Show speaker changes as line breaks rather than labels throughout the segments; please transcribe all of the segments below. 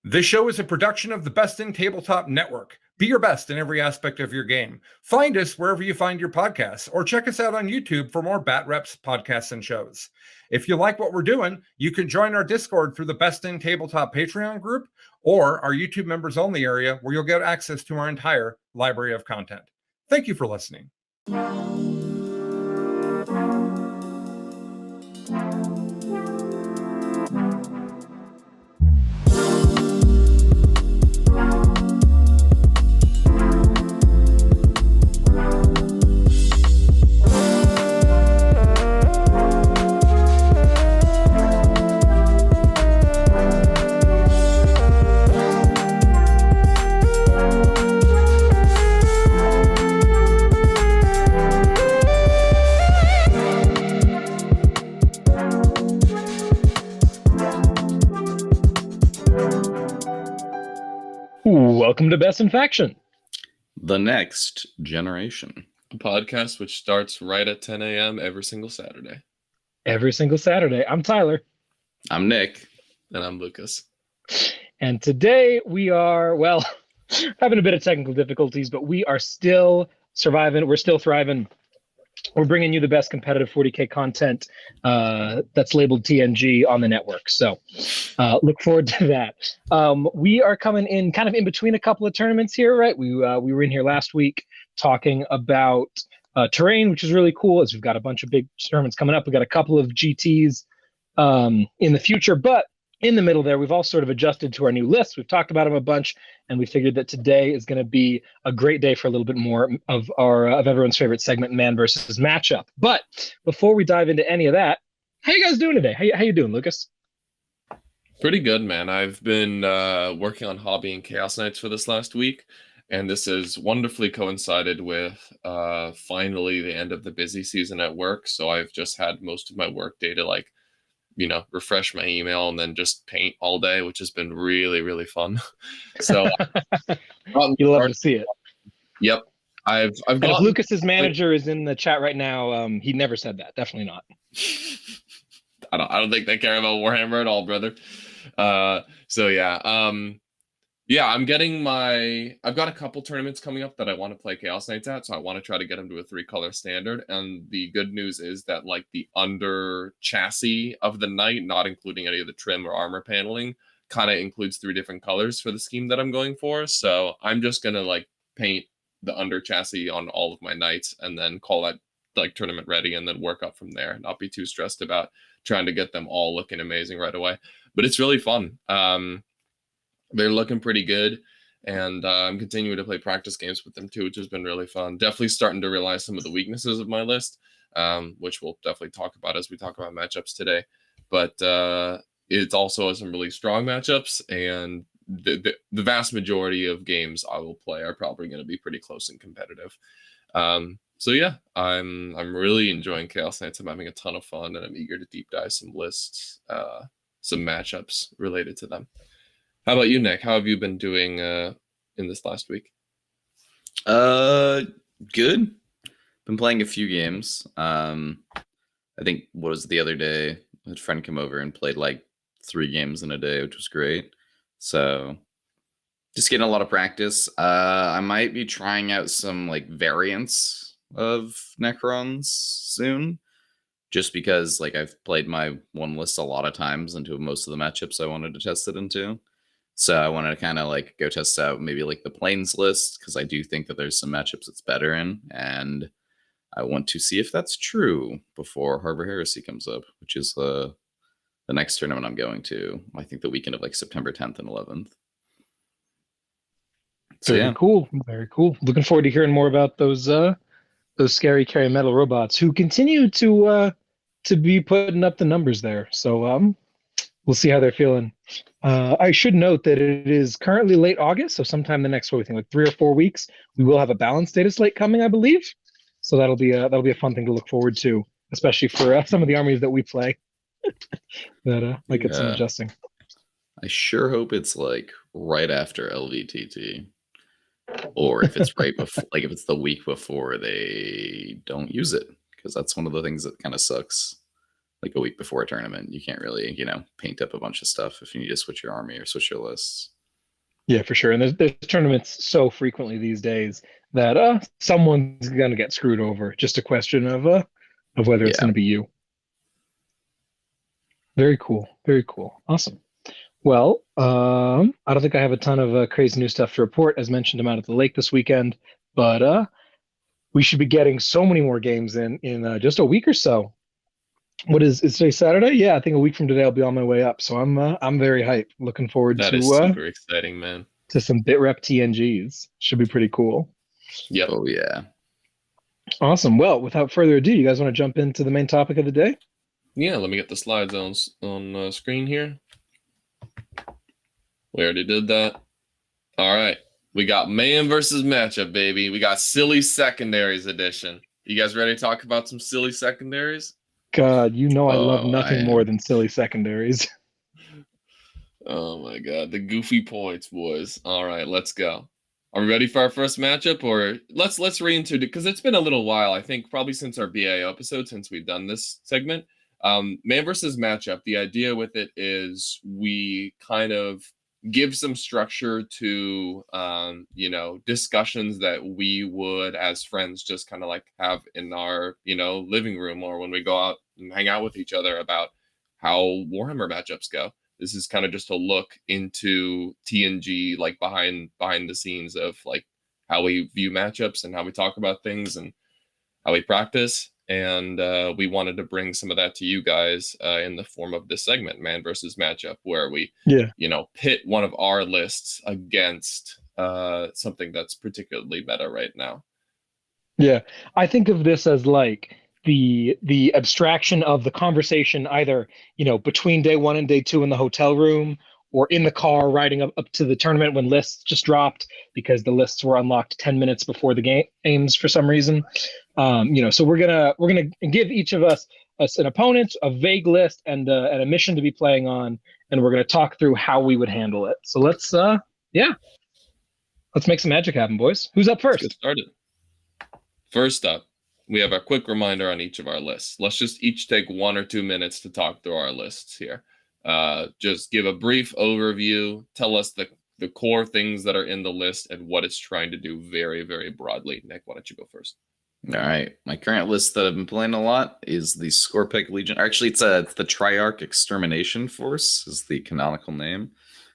This show is a production of the Best in Tabletop Network. Be your best in every aspect of your game. Find us wherever you find your podcasts, or check us out on YouTube for more Bat Reps podcasts and shows. If you like what we're doing, you can join our Discord through the Best in Tabletop Patreon group or our YouTube members only area, where you'll get access to our entire library of content. Thank you for listening.
Welcome to Best in Faction,
the next generation.
A podcast which starts right at 10 a.m. every single Saturday.
Every single Saturday. I'm Tyler.
I'm Nick.
And I'm Lukas.
And today we are, well, having a bit of technical difficulties, but we are still surviving. We're still thriving. We're bringing you the best competitive 40K content that's labeled TNG on the network. So look forward to that. We are coming in kind of in between a couple of tournaments here, right? We were in here last week talking about terrain, which is really cool, as we've got a bunch of big tournaments coming up. We've got a couple of GTs in the future, but in the middle there, we've all sort of adjusted to our new list. We've talked about them a bunch, and we figured that today is going to be a great day for a little bit more of of everyone's favorite segment, man versus matchup. But before we dive into any of that, how you guys doing today? How you doing, Lukas?
Pretty good, man. I've been working on Hobby and Chaos Nights for this last week, and this has wonderfully coincided with finally the end of the busy season at work. So I've just had most of my work day to refresh my email and then just paint all day, which has been really, really fun. So
you love to see it.
Yep. I've got.
If Lukas's manager is in the chat right now, he never said that. Definitely not.
I don't think they care about Warhammer at all, brother. I'm getting I've got a couple tournaments coming up that I want to play Chaos Knights at, so I want to try to get them to a 3-color standard. And the good news is that the under chassis of the knight, not including any of the trim or armor paneling, kind of includes 3 different colors for the scheme that I'm going for. So I'm just gonna paint the under chassis on all of my knights and then call that tournament ready, and then work up from there. Not be too stressed about trying to get them all looking amazing right away. But it's really fun. They're looking pretty good, and I'm continuing to play practice games with them too, which has been really fun. Definitely starting to realize some of the weaknesses of my list, which we'll definitely talk about as we talk about matchups today. But it's also some really strong matchups, and the vast majority of games I will play are probably going to be pretty close and competitive. So yeah, I'm really enjoying Chaos Knights. I'm having a ton of fun, and I'm eager to deep dive some lists, some matchups related to them. How about you, Nick? How have you been doing in this last week?
Good. Been playing a few games. I think, what was it, the other day, I had a friend come over and played 3 games in a day, which was great. So just getting a lot of practice. I might be trying out some variants of Necrons soon, just because I've played my one list a lot of times into most of the matchups I wanted to test it into. So I wanted to kind of go test out maybe the Plains list, because I do think that there's some matchups it's better in, and I want to see if that's true before Harbor Heresy comes up, which is the next tournament I'm going to. I think the weekend of September 10th and 11th. So,
Very cool. Very cool. Looking forward to hearing more about those scary carry metal robots who continue to be putting up the numbers there. So we'll see how they're feeling. I should note that it is currently late August, so sometime the next 3 or 4 weeks, we will have a balanced data slate coming, I believe. So that'll be a fun thing to look forward to, especially for some of the armies that we play. That might get some adjusting.
I sure hope it's right after LVTT, or if it's right before, if it's the week before they don't use it, because that's one of the things that kind of sucks. A week before a tournament, you can't really, paint up a bunch of stuff if you need to switch your army or switch your lists.
Yeah, for sure. And there's tournaments so frequently these days that someone's gonna get screwed over. Just a question of whether it's
Yeah.
gonna be you. Very cool. Very cool. Awesome. Well, I don't think I have a ton of crazy new stuff to report. As mentioned, I'm out at the lake this weekend, but we should be getting so many more games in just a week or so. What is today, Saturday? Yeah, I think a week from today I'll be on my way up. So I'm very hyped. Looking forward
That is super exciting, man.
to some BitRep TNGs. Should be pretty cool.
Yep.
Oh yeah.
Awesome. Well, without further ado, you guys want to jump into the main topic of the day?
Yeah, let me get the slides on screen here. We already did that. All right. We got man versus matchup, baby. We got silly secondaries edition. You guys ready to talk about some silly secondaries?
God, you know I love
Oh,
nothing more than silly secondaries.
Oh my god, the goofy points, boys. All right, let's go. Are we ready for our first matchup, or let's reintroduce, because it's been a little while, I think, probably since our BIO episode, since we've done this segment. Man versus matchup, the idea with it is we kind of give some structure to discussions that we would as friends just kind of like have in our living room, or when we go out and hang out with each other about how Warhammer matchups go. This is kind of just a look into TNG, like behind the scenes of like how we view matchups and how we talk about things and how we practice. And we wanted to bring some of that to you guys in the form of this segment, man versus matchup, where we, pit one of our lists against something that's particularly meta right now.
Yeah, I think of this as like the abstraction of the conversation, either between day one and day two in the hotel room, or in the car riding up to the tournament when lists just dropped because the lists were unlocked 10 minutes before the games for some reason. So we're gonna give each of us an opponent, a vague list, and a mission to be playing on, and we're gonna talk through how we would handle it. So let's make some magic happen, boys. Who's up first?
Let's get started. First up, we have a quick reminder on each of our lists. Let's just each take 1 or 2 minutes to talk through our lists here. Just give a brief overview, tell us the core things that are in the list and what it's trying to do very, very broadly. Nick, why don't you go first?
All right. My current list that I've been playing a lot is the Scorpic Legion. Actually, it's the Triarch Extermination Force is the canonical name.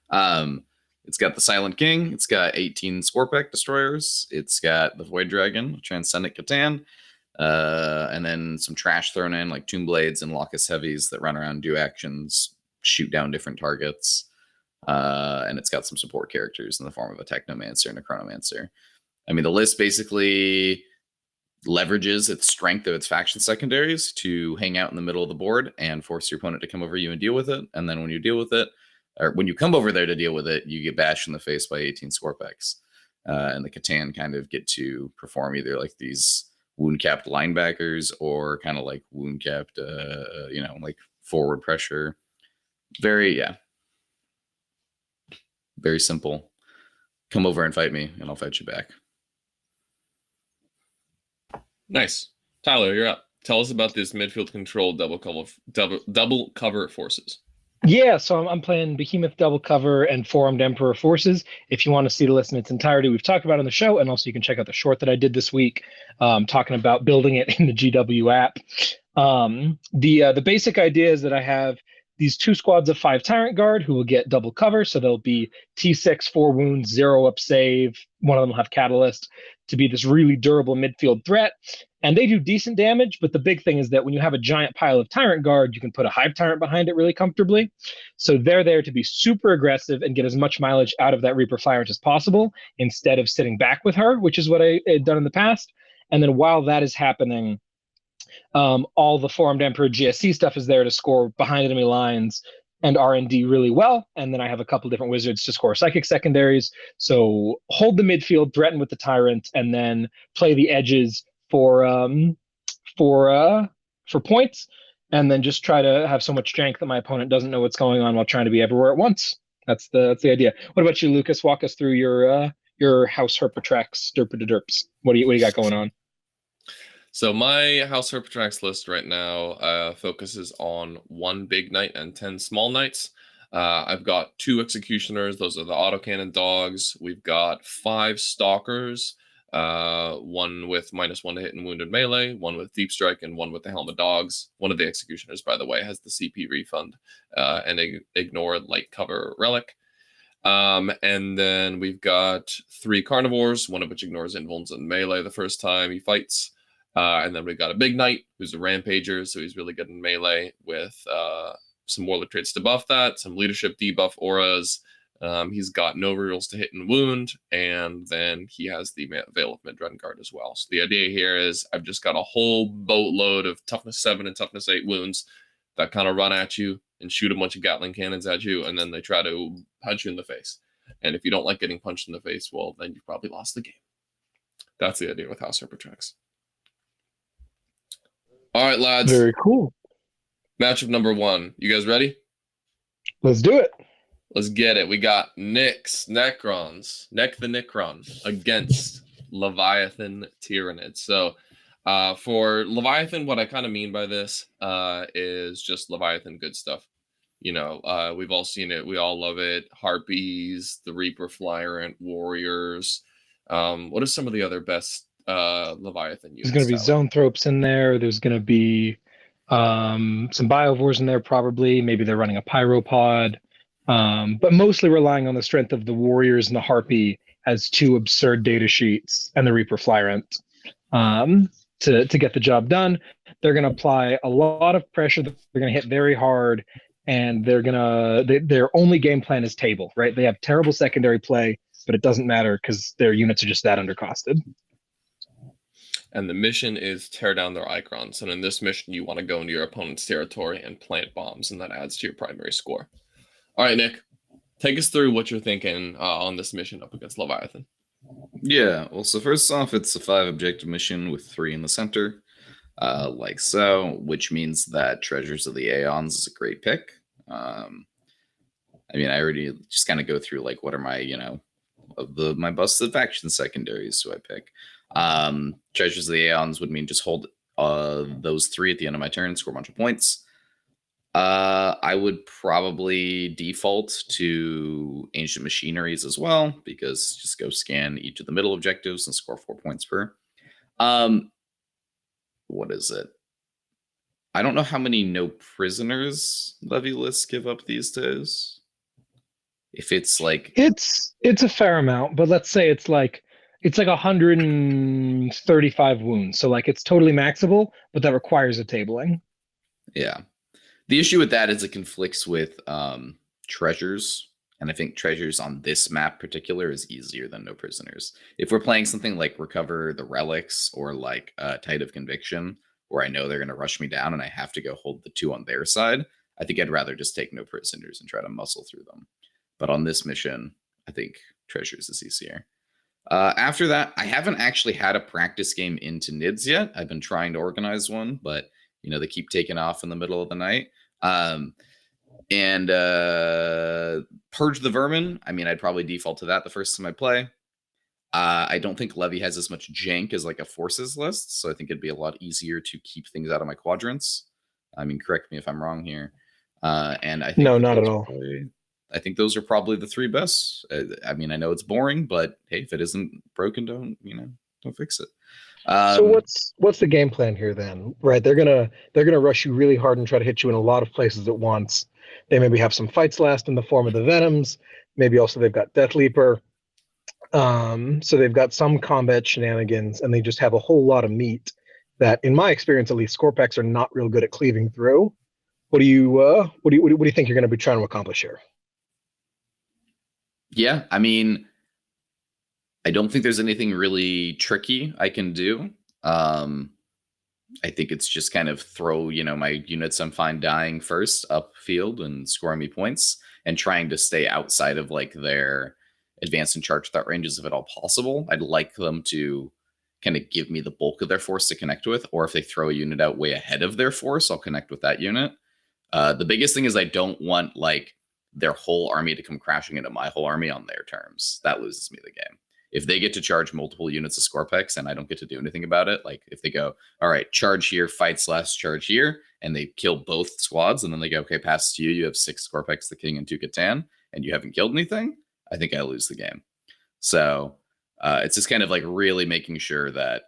It's got the Silent King. It's got 18 Scorpic destroyers. It's got the Void Dragon, Transcendent Catan, and then some trash thrown in like Tomb Blades and Locus Heavies that run around, do actions, shoot down different targets. And it's got some support characters in the form of a Technomancer and a Chronomancer. I mean, the list basically leverages its strength of its faction secondaries to hang out in the middle of the board and force your opponent to come over you and deal with it. And then when you deal with it, or when you come over there to deal with it, you get bashed in the face by 18 Scorpex. And the Catan kind of get to perform either like these wound-capped linebackers or kind of like wound-capped, like forward pressure. Very simple. Come over and fight me, and I'll fight you back.
Nice. Tyler, you're up. Tell us about this midfield control double cover forces.
Yeah, so I'm playing Behemoth Double Cover and Four-Armed Emperor forces. If you want to see the list in its entirety, we've talked about it on the show, and also you can check out the short that I did this week, talking about building it in the GW app. The basic idea is that I have these 2 squads of 5 Tyrant Guard who will get double cover, so they'll be T6, 4 wounds, 0 up save. One of them will have Catalyst to be this really durable midfield threat. And they do decent damage, but the big thing is that when you have a giant pile of Tyrant Guard, you can put a Hive Tyrant behind it really comfortably. So they're there to be super aggressive and get as much mileage out of that Reaper Flyrant as possible, instead of sitting back with her, which is what I had done in the past. And then while that is happening, all the Four-Armed Emperor GSC stuff is there to score behind enemy lines and R&D really well. And then I have a couple different wizards to score psychic secondaries. So hold the midfield, threaten with the Tyrant, and then play the edges for points, and then just try to have so much strength that my opponent doesn't know what's going on while trying to be everywhere at once. That's the idea. What about you, Lucas? Walk us through your House Herpatrax derps. What do you got going on?
So my House Herpatrax list right now focuses on 1 big knight and 10 small knights. I've got 2 executioners. Those are the autocannon dogs. We've got 5 stalkers. One with -1 to hit and wounded melee, one with deep strike, and one with the helmet dogs. One of the executioners, by the way, has the CP refund and ignore light cover relic. And then we've got 3 carnivores, one of which ignores invulns and melee the first time he fights. And then we've got a big knight who's a rampager, so he's really good in melee with some warlock traits to buff that, some leadership debuff auras. He's got no rerolls to hit and wound, and then he has the Veil of Midrengard as well. So the idea here is I've just got a whole boatload of toughness 7 and toughness 8 wounds that kind of run at you and shoot a bunch of Gatling cannons at you, and then they try to punch you in the face. And if you don't like getting punched in the face, well, then you've probably lost the game. That's the idea with House Harper Tracks. All right, lads.
Very cool.
Matchup number 1. You guys ready?
Let's do it.
Let's get it. We got Necrons, Neck the Necron against Leviathan Tyrannid. So for Leviathan, what I kind of mean by this is just Leviathan good stuff. You know, we've all seen it. We all love it. Harpies, the Reaper Flyrant, Warriors. What are some of the other best Leviathan units?
There's going to be Zonethropes in there. There's going to be some Biovores in there probably. Maybe they're running a Pyropod. But mostly relying on the strength of the Warriors and the Harpy as 2 absurd data sheets and the Reaper Flyrant to get the job done. They're going to apply a lot of pressure. They're going to hit very hard, and their only game plan is table, right? They have terrible secondary play, but it doesn't matter because their units are just that undercosted.
And the mission is tear down their Icrons. And in this mission, you want to go into your opponent's territory and plant bombs, and that adds to your primary score. All right, Nick, take us through what you're thinking on this mission up against Leviathan.
Yeah, well, so first off, it's a 5 objective mission with 3 in the center, like so, which means that Treasures of the Aeons is a great pick. I mean, I already just kind of go through like what are my, my busted faction secondaries do I pick? Treasures of the Aeons would mean just hold those 3 at the end of my turn, score a bunch of points. I would probably default to Ancient Machineries as well, because just go scan each of the middle objectives and score 4 points per. What is it? I don't know how many no prisoners levy lists give up these days. If it's like
it's a fair amount, but let's say it's like 135 wounds, so like it's totally maxable, but that requires a tabling.
Yeah. The issue with that is it conflicts with treasures, and I think treasures on this map particular is easier than no prisoners. If we're playing something like Recover the Relics or like Tide of Conviction, where I know they're going to rush me down and I have to go hold the 2 on their side, I think I'd rather just take no prisoners and try to muscle through them. But on this mission, I think treasures is easier. After that, I haven't actually had a practice game into NIDS yet. I've been trying to organize one, but they keep taking off in the middle of the night. And Purge the Vermin, I mean, I'd probably default to that the first time I play. I don't think Levy has as much jank as like a forces list, so I think it'd be a lot easier to keep things out of my quadrants. I mean, correct me if I'm wrong here. And I think
no, not at all.
I think those are probably the 3 best. I mean, I know it's boring, but hey, if it isn't broken, don't fix it.
So what's the game plan here then? Right, they're gonna rush you really hard and try to hit you in a lot of places at once. They maybe have some fights last in the form of the Venoms. Maybe also they've got Death Leaper. So they've got some combat shenanigans, and they just have a whole lot of meat that, in my experience at least, Scorpex are not real good at cleaving through. What do you think you're going to be trying to accomplish here?
Yeah, I mean, I don't think there's anything really tricky I can do. I think it's just kind of throw, my units I'm fine dying first upfield and scoring me points, and trying to stay outside of like their advanced and charge threat ranges if at all possible. I'd like them to kind of give me the bulk of their force to connect with, or if they throw a unit out way ahead of their force, I'll connect with that unit. The biggest thing is I don't want like their whole army to come crashing into my whole army on their terms. That loses me the game. if they get to charge multiple units of Scorpex and I don't get to do anything about it, like if they go, all right, charge here, fight / charge here, and they kill both squads, and then they go, okay, pass to you, you have 6 Scorpex, the king, and 2 Catan, and you haven't killed anything, I think I lose the game. So it's just kind of like really making sure that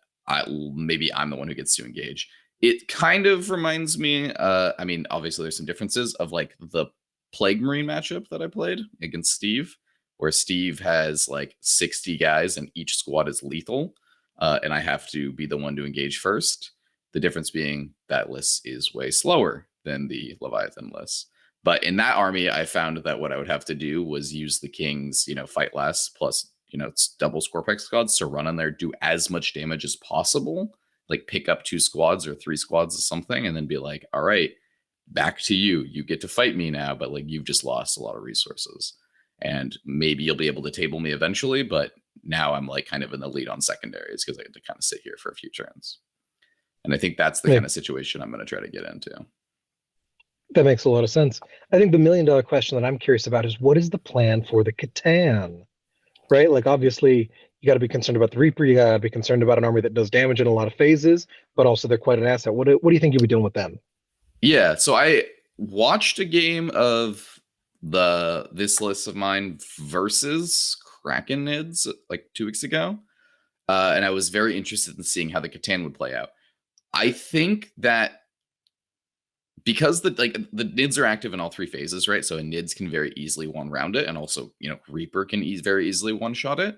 maybe I'm the one who gets to engage. It kind of reminds me, I mean, obviously there's some differences of like the Plague Marine matchup that I played against Steve, where Steve has like 60 guys and each squad is lethal, and I have to be the one to engage first. The difference being that list is way slower than the Leviathan list. But in that army, I found that what I would have to do was use the king's, fight last plus, it's double Scorpex squads to run in there, do as much damage as possible, like pick up 2 squads or 3 squads or something, and then be like, all right, back to you. You get to fight me now, but like you've just lost a lot of resources. And maybe you'll be able to table me eventually, but now I'm like kind of in the lead on secondaries because I get to kind of sit here for a few turns. And I think that's the kind of situation I'm going to try to get into.
That makes a lot of sense. I think the $1 million question that I'm curious about is what is the plan for the Catan, right? Like obviously you got to be concerned about the Reaper. You got to be concerned about an army that does damage in a lot of phases, but also they're quite an asset. What do you think you'll be doing with them?
Yeah, so I watched a game of this list of mine versus Kraken Nids like 2 weeks ago, and I was very interested in seeing how the Catan would play out. I think that because the Nids are active in all 3 phases, right? So a Nids can very easily one round it, and also Reaper can very easily one shot it.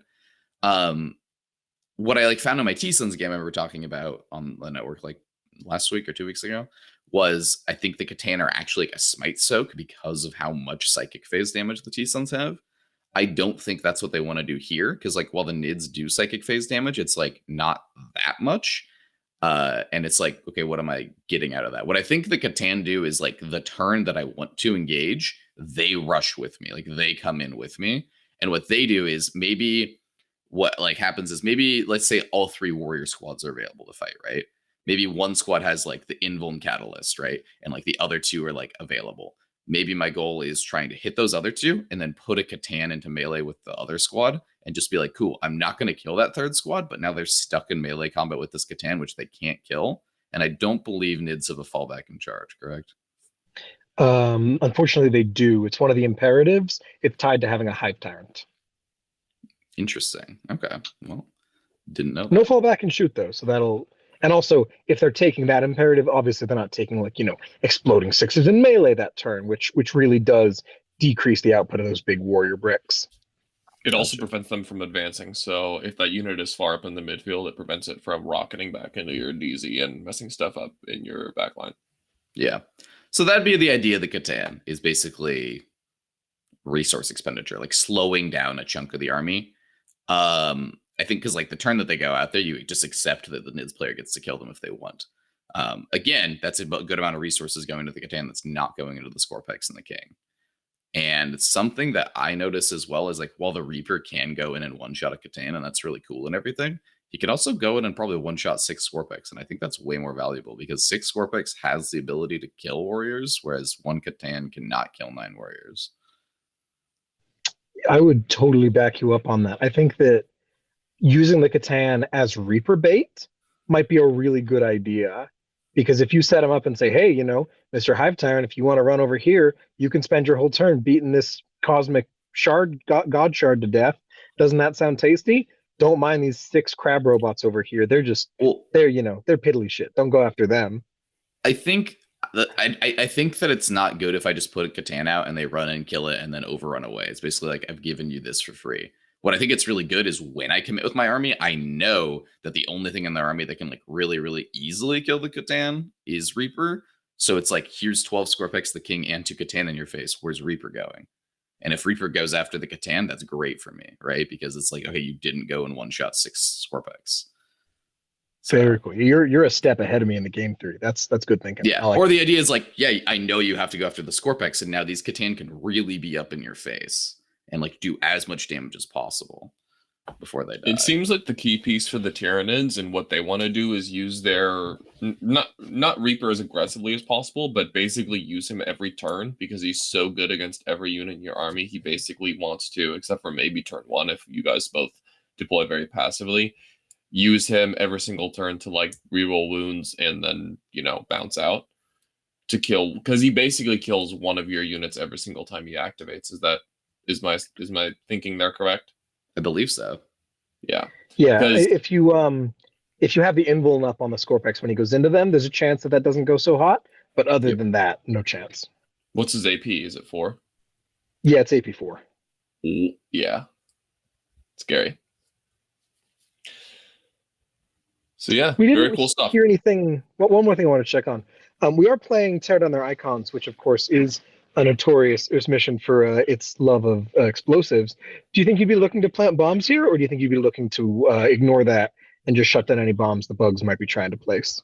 What I found in my T-Sons game I remember talking about on the network like last week or 2 weeks ago was I think the Catan are actually like a smite soak because of how much psychic phase damage the T-Sons have. I don't think that's what they want to do here, because like while the Nids do psychic phase damage, it's like not that much. And it's like, okay, what am I getting out of that? What I think the Catan do is like the turn that I want to engage, they rush with me, like they come in with me. And what they do is maybe what like happens is maybe let's say all 3 warrior squads are available to fight, right? Maybe one squad has like the Invuln Catalyst, right? And like the other 2 are like available. Maybe my goal is trying to hit those other 2 and then put a Catan into melee with the other squad and just be like, cool, I'm not going to kill that 3rd squad, but now they're stuck in melee combat with this Catan, which they can't kill. And I don't believe Nids have a fallback in charge, correct?
Unfortunately, they do. It's one of the imperatives. It's tied to having a Hive Tyrant.
Interesting. Okay. Well, didn't know that.
No fallback and shoot, though. So that'll... And also, if they're taking that imperative, obviously they're not taking like, exploding 6s in melee that turn, which really does decrease the output of those big warrior bricks.
It also prevents them from advancing. So if that unit is far up in the midfield, it prevents it from rocketing back into your DZ and messing stuff up in your backline.
Yeah. So that'd be the idea of the Catan, is basically resource expenditure, like slowing down a chunk of the army. I think because like the turn that they go out there, you just accept that the Nids player gets to kill them if they want. Again, that's a good amount of resources going into the Catan that's not going into the Scorpex and the King. And something that I notice as well is like while the Reaper can go in and one-shot a Catan, and that's really cool and everything, he can also go in and probably one-shot 6 Scorpex. And I think that's way more valuable because 6 Scorpex has the ability to kill warriors, whereas 1 Catan cannot kill 9 warriors.
I would totally back you up on that. I think that using the Catan as Reaper bait might be a really good idea, because if you set him up and say, hey, Mr. Hive Tyrant, if you want to run over here, you can spend your whole turn beating this cosmic shard, god shard to death. Doesn't that sound tasty? Don't mind these 6 crab robots over here. They're just, they're piddly shit. Don't go after them.
I think I think that it's not good if I just put a Catan out and they run and kill it and then overrun away. It's basically like, I've given you this for free. What I think it's really good is when I commit with my army, I know that the only thing in their army that can like really, really easily kill the Catan is Reaper. So it's like, here's 12 Scorpex, the King, and 2 Catan in your face. Where's Reaper going? And if Reaper goes after the Catan, that's great for me, right? Because it's like, okay, you didn't go and one-shot 6 Scorpex.
So, very cool. You're a step ahead of me in the game theory. That's good thinking.
Yeah. Or the idea is like, yeah, I know you have to go after the Scorpex, and now these Catan can really be up in your face and like do as much damage as possible before they die.
It seems like the key piece for the Tyranids and what they want to do is use their not Reaper as aggressively as possible, but basically use him every turn because he's so good against every unit in your army. He basically wants to, except for maybe turn 1 if you guys both deploy very passively. Use him every single turn to like reroll wounds and then, you know, bounce out to kill, because he basically kills one of your units every single time he activates. Is my thinking there correct?
I believe so.
Yeah.
Yeah,
'Cause-
if you have the invuln up on the Scorpex when he goes into them, there's a chance that doesn't go so hot. But other
Yep.
than that, no chance.
What's his AP? Is it 4?
Yeah, it's AP4.
Yeah. Scary. So yeah,
We didn't
very cool stuff.
hear anything. Well, one more thing I want to check on. We are playing Tear Down Their Icons, which of course is a notorious mission for its love of explosives. Do you think you'd be looking to plant bombs here, or do you think you'd be looking to ignore that and just shut down any bombs the bugs might be trying to place?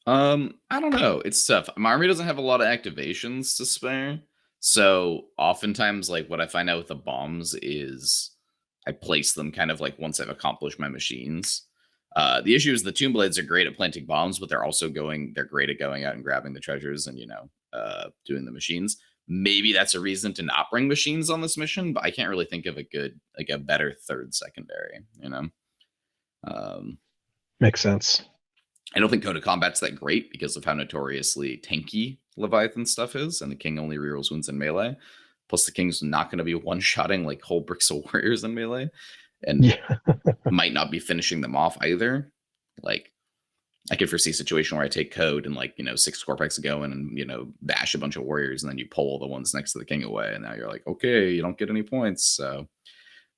I don't know. It's tough. My army doesn't have a lot of activations to spare. So oftentimes, like what I find out with the bombs is I place them kind of like once I've accomplished my machines. The issue is the Tomb Blades are great at planting bombs, but they're great at going out and grabbing the treasures and, doing the machines. Maybe that's a reason to not bring machines on this mission, but I can't really think of a better third secondary,
Makes sense.
I don't think Code of Combat's that great because of how notoriously tanky Leviathan stuff is, and the king only rerolls wounds in melee. Plus, the king's not going to be one-shotting like whole bricks of warriors in melee, and might not be finishing them off either. Like, I could foresee a situation where I take Code and 6 Scorpex go in and bash a bunch of warriors, and then you pull the ones next to the king away, and now you're like, okay, you don't get any points. So,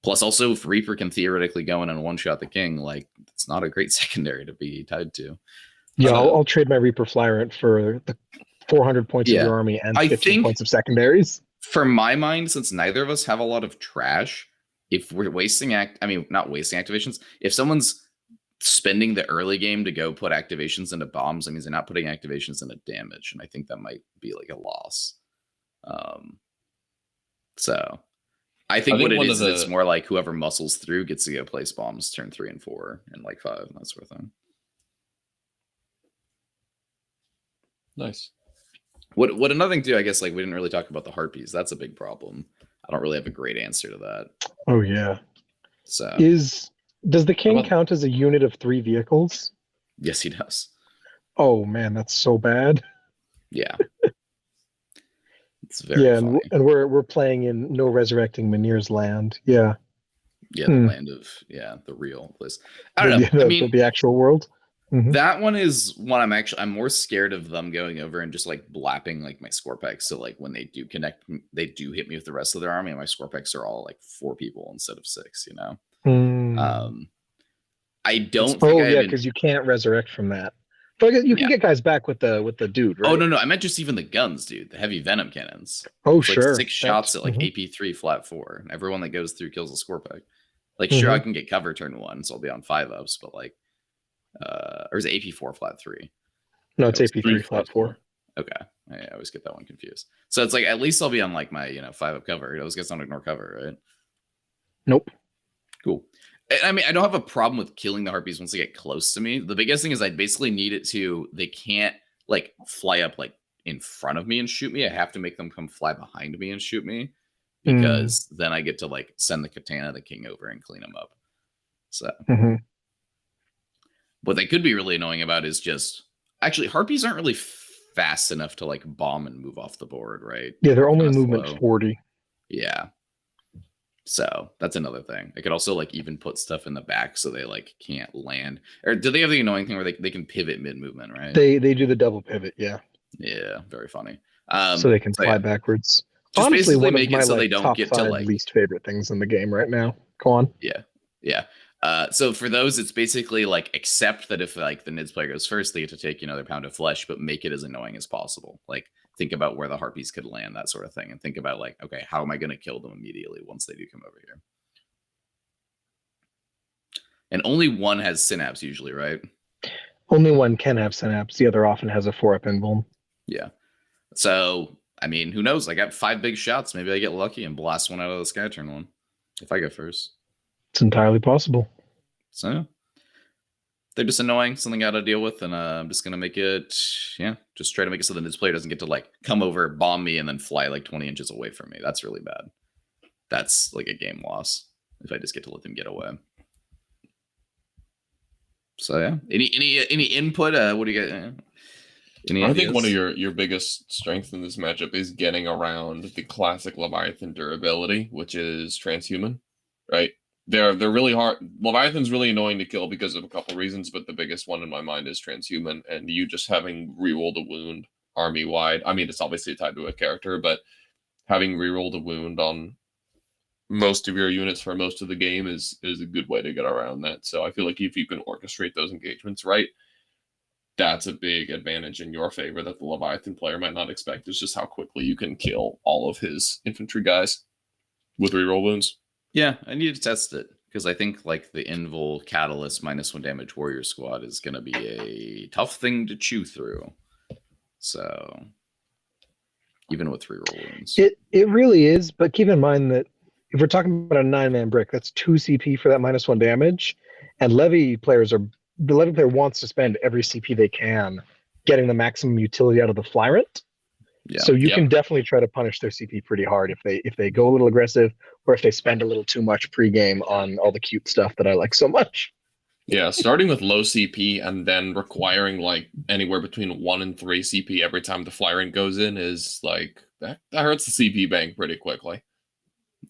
plus also if Reaper can theoretically go in and one-shot the king, like it's not a great secondary to be tied to.
Yeah, I'll trade my Reaper Flyrant for the 400 points of your army and 15 points of secondaries.
For my mind, since neither of us have a lot of trash, if we're not wasting activations, if someone's spending the early game to go put activations into bombs, that means they're not putting activations into damage, and I think that might be like a loss. So I think what it is, it's more like whoever muscles through gets to go place bombs turn 3 and 4 and 5 and that sort of thing.
Nice.
What another thing too, I guess, we didn't really talk about the harpies. That's a big problem. I don't really have a great answer to that.
Oh yeah.
So
does the king count as a unit of 3 vehicles?
Yes, he does.
Oh man, that's so bad.
Yeah. It's very funny.
And we're playing in No Resurrecting Mynir's land. Yeah.
Yeah, the land of the real place. I don't know.
The actual world. Mm-hmm.
That one is one I'm more scared of them going over and just blapping my Scorpex. So when they do connect, they do hit me with the rest of their army, and my Scorpex are all 4 people instead of 6. I don't.
Because you can't resurrect from that. But you can get guys back with the dude, right?
Oh no, I meant just even the guns, dude. The heavy venom cannons.
Oh
it's
sure.
6 shots at AP3 flat 4. And everyone that goes through kills a Scorpex. Sure, I can get cover turn 1, so I'll be on 5-ups, but or is it AP4 flat 3?
No, it's AP3 flat 4.
Okay, I always get that one confused. So it's at least I'll be on my 5-up cover. It always gets on ignore cover, right?
Nope.
Cool. I mean, I don't have a problem with killing the harpies once they get close to me. The biggest thing is I basically need it to, they can't fly up in front of me and shoot me. I have to make them come fly behind me and shoot me, because then I get to send the Katana the king over and clean them up. So what they could be really annoying about is just actually harpies aren't really fast enough to bomb and move off the board, right?
Yeah, they're only movement 40.
Yeah. So that's another thing. I could also even put stuff in the back so they can't land. Or do they have the annoying thing where they can pivot mid movement, right?
They do the double pivot, yeah.
Yeah, very funny.
So they can fly backwards.
Just
honestly,
basically
one
make
of my
it so they don't
top
get
5
to
least favorite things in the game right now. Go on.
Yeah. So for those, it's basically accept that if the Nids player goes first, they get to take their pound of flesh, but make it as annoying as possible. Think about where the harpies could land, that sort of thing, and think about okay, how am I going to kill them immediately once they do come over here? And only one has synapse usually, right?
Only one can have synapse. The other often has a 4-up invuln.
Yeah. So, I mean, who knows? I got 5 big shots. Maybe I get lucky and blast one out of the sky turn 1 if I go first.
It's entirely possible.
So, they're just annoying. Something I got to deal with. And I'm just going to make it, just try to make it so the Nids player doesn't get to come over, bomb me, and then fly 20 inches away from me. That's really bad. That's a game loss. if I just get to let them get away. So yeah, any input? What do you get?
I think one of your biggest strengths in this matchup is getting around the classic Leviathan durability, which is transhuman, right? They're really hard. Leviathan's really annoying to kill because of a couple reasons, but the biggest one in my mind is transhuman, and you just having rerolled a wound army wide. I mean, it's obviously tied to a character, but having rerolled a wound on most of your units for most of the game is a good way to get around that. So I feel like if you can orchestrate those engagements right, that's a big advantage in your favor that the Leviathan player might not expect. Is just how quickly you can kill all of his infantry guys with reroll wounds.
Yeah, I need to test it because I think like the Invul Catalyst -1 damage warrior squad is going to be a tough thing to chew through. So even with reroll wounds,
it really is. But keep in mind that if we're talking about a 9-man brick, that's 2 CP for that -1 damage, and the Levy player wants to spend every CP they can getting the maximum utility out of the Flyrant.
yeah.
So you can definitely try to punish their CP pretty hard if they go a little aggressive or if they spend a little too much pregame on all the cute stuff that I like so much.
Yeah, starting with low CP and then requiring like anywhere between 1 and 3 CP every time the Flyrant goes in is like that hurts the CP bank pretty quickly.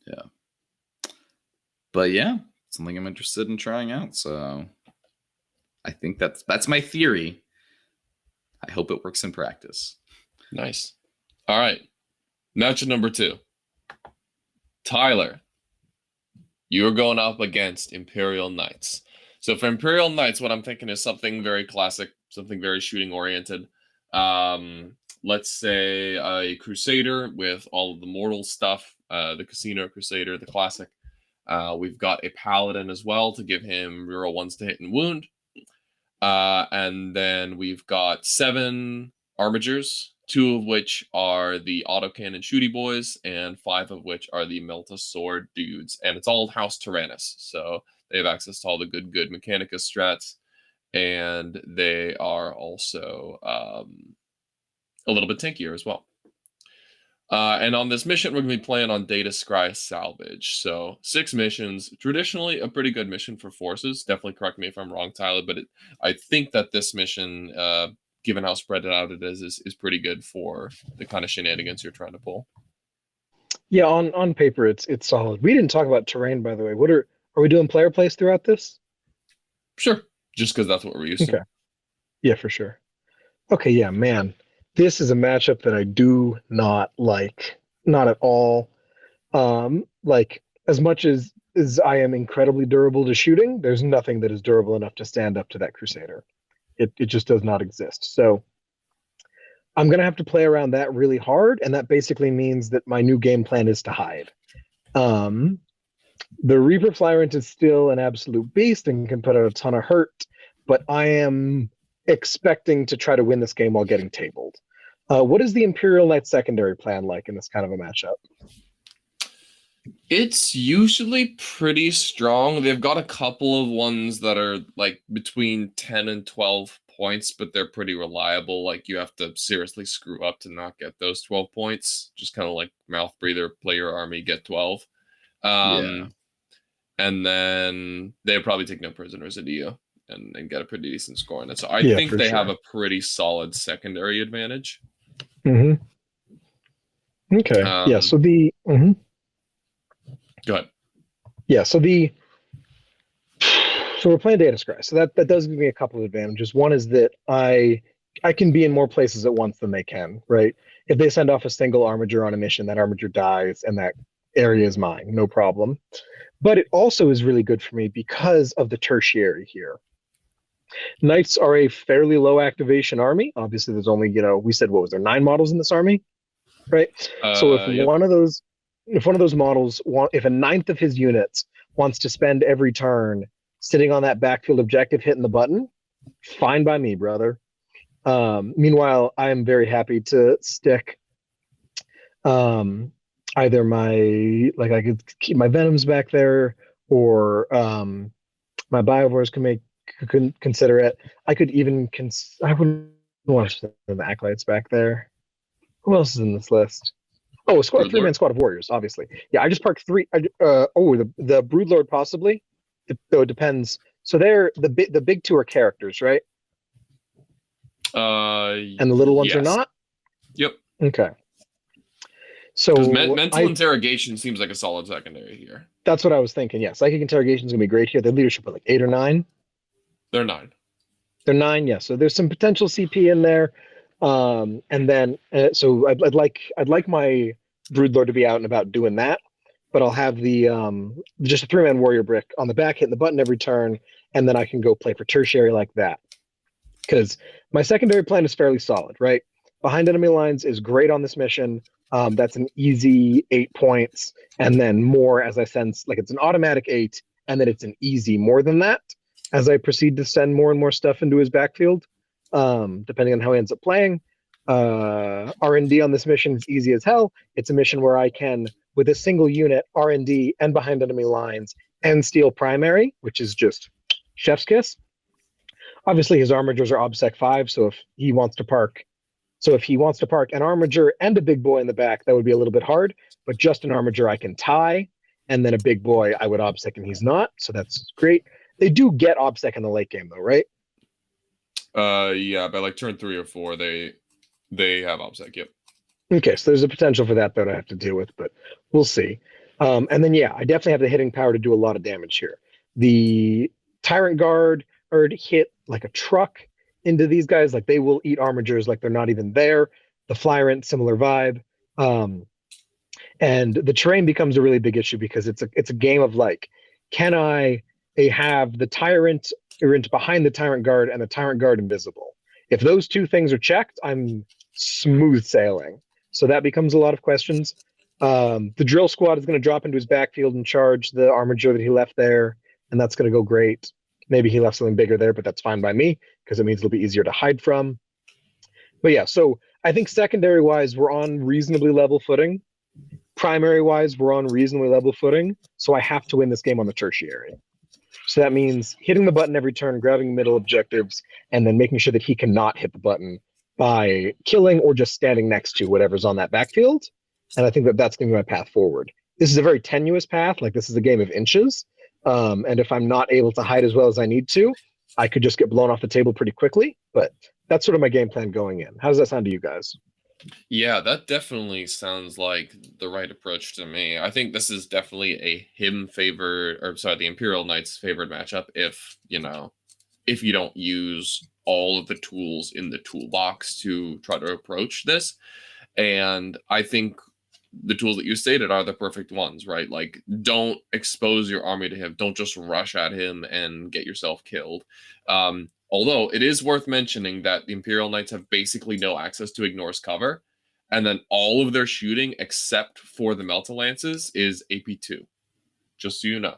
Yeah. But yeah, something I'm interested in trying out. So I think that's my theory. I hope it works in practice.
Nice. All right. Matchup number 2. Tyler, you're going up against Imperial Knights. So for Imperial Knights, what I'm thinking is something very classic, something very shooting oriented. Let's say a Crusader with all of the mortal stuff, the Casino Crusader, the classic. We've got a Paladin as well to give him reroll 1s to hit and wound. And then we've got 7 Armigers, 2 of which are the autocannon shooty boys, and 5 of which are the Melta sword dudes. And it's all House Tyrannus, so they have access to all the good Mechanicus strats, and they are also a little bit tankier as well. And on this mission, we're going to be playing on Data Scry Salvage. So 6 missions, traditionally a pretty good mission for forces. Definitely correct me if I'm wrong, Tyler, but I think that this mission, given how spread out it is pretty good for the kind of shenanigans you're trying to pull.
Yeah, on paper, it's solid. We didn't talk about terrain, by the way. What are we doing player plays throughout this?
Sure, just because that's what we're used to.
Yeah, for sure. Okay, yeah, man. This is a matchup that I do not like. Not at all. Like, as much as I am incredibly durable to shooting, there's nothing that is durable enough to stand up to that Crusader. It just does not exist. So I'm going to have to play around that really hard, and that basically means that my new game plan is to hide. The Reaper Flyrant is still an absolute beast and can put out a ton of hurt, but I am expecting to try to win this game while getting tabled. What is the Imperial Knight secondary plan like in this kind of a matchup?
It's usually pretty strong. They've got a couple of ones that are like between 10 and 12 points, but they're pretty reliable. Like you have to seriously screw up to not get those 12 points. Just kind of like mouth breather, play your army, get 12.
Yeah.
And then they'll probably take no prisoners into you and get a pretty decent score on it. So I
Yeah,
think
for
they
sure.
have a pretty solid secondary advantage.
Mm-hmm. Okay. Yeah. So the. Mm-hmm.
Go ahead.
Yeah. So we're playing Data Scry. So that does give me a couple of advantages. One is that I can be in more places at once than they can. Right. If they send off a single Armiger on a mission, that Armiger dies, and that area is mine. No problem. But it also is really good for me because of the tertiary here. Knights are a fairly low activation army. Obviously, there's only, we said, what was there, 9 models in this army, right? So if one of those models, if a 9th of his units wants to spend every turn sitting on that backfield objective hitting the button, fine by me, brother. Meanwhile, I am very happy to stick either I could keep my Venoms back there, or my Biovores could consider it. I could even I wouldn't want to send the Acolytes back there. Who else is in this list? Oh, a
Broodlord?
three-man squad of warriors, obviously. Yeah, I just parked three. The Broodlord possibly. Though it depends. So they're the big two are characters, right? And the little ones are
Yes.
not.
Yep.
Okay.
Because
So
mental interrogation seems like a solid secondary here.
that's what I was thinking. Yeah, psychic interrogation is gonna be great here. Their leadership are like 8 or 9.
They're 9.
They're 9, yeah. So there's some potential CP in there. And then so I'd like my Broodlord to be out and about doing that, but I'll have the just a 3-man warrior brick on the back hitting the button every turn, and then I can go play for tertiary like that. Because my secondary plan is fairly solid, right? Behind enemy lines is great on this mission. That's an easy 8 points, and then more as I sense like it's an automatic 8, and then it's an easy more than that as I proceed to send more and more stuff into his backfield, depending on how he ends up playing. R&D on this mission is easy as hell. It's a mission where I can, with a single unit, R&D and behind enemy lines and steal primary, which is just chef's kiss. Obviously, his armigers are OBSEC 5, so if he wants to park an armiger and a big boy in the back, that would be a little bit hard, but just an armiger I can tie, and then a big boy I would OBSEC and he's not, so that's great. They do get OBSEC in the late game, though, right?
Yeah, by like turn 3 or 4, they have OBSEC. Yep.
Okay, so there's a potential for that I have to deal with, but we'll see. And then yeah, I definitely have the hitting power to do a lot of damage here. The Tyrant Guard hit like a truck into these guys, like they will eat armigers like they're not even there. The Flyrant, similar vibe. And the terrain becomes a really big issue because it's a game of like, can I have the Tyrant behind the Tyrant Guard and the Tyrant Guard invisible? If those two things are checked, I'm smooth sailing. So that becomes a lot of questions. The Drill Squad is going to drop into his backfield and charge the armiger that he left there, and that's going to go great. Maybe he left something bigger there, but that's fine by me because it means it'll be easier to hide from. But yeah, so I think secondary-wise, we're on reasonably level footing. Primary-wise, we're on reasonably level footing, so I have to win this game on the tertiary. So that means hitting the button every turn, grabbing middle objectives, and then making sure that he cannot hit the button by killing or just standing next to whatever's on that backfield. And I think that's going to be my path forward. This is a very tenuous path. Like, this is a game of inches. And if I'm not able to hide as well as I need to, I could just get blown off the table pretty quickly. But that's sort of my game plan going in. How does that sound to you guys?
Yeah, that definitely sounds like the right approach to me. I think this is definitely the Imperial Knights favored matchup if you don't use all of the tools in the toolbox to try to approach this. And I think the tools that you stated are the perfect ones, right? Like, don't expose your army to him. Don't just rush at him and get yourself killed. Although it is worth mentioning that the Imperial Knights have basically no access to Ignore's cover, and then all of their shooting, except for the Melta-Lances, is AP2. Just so you know.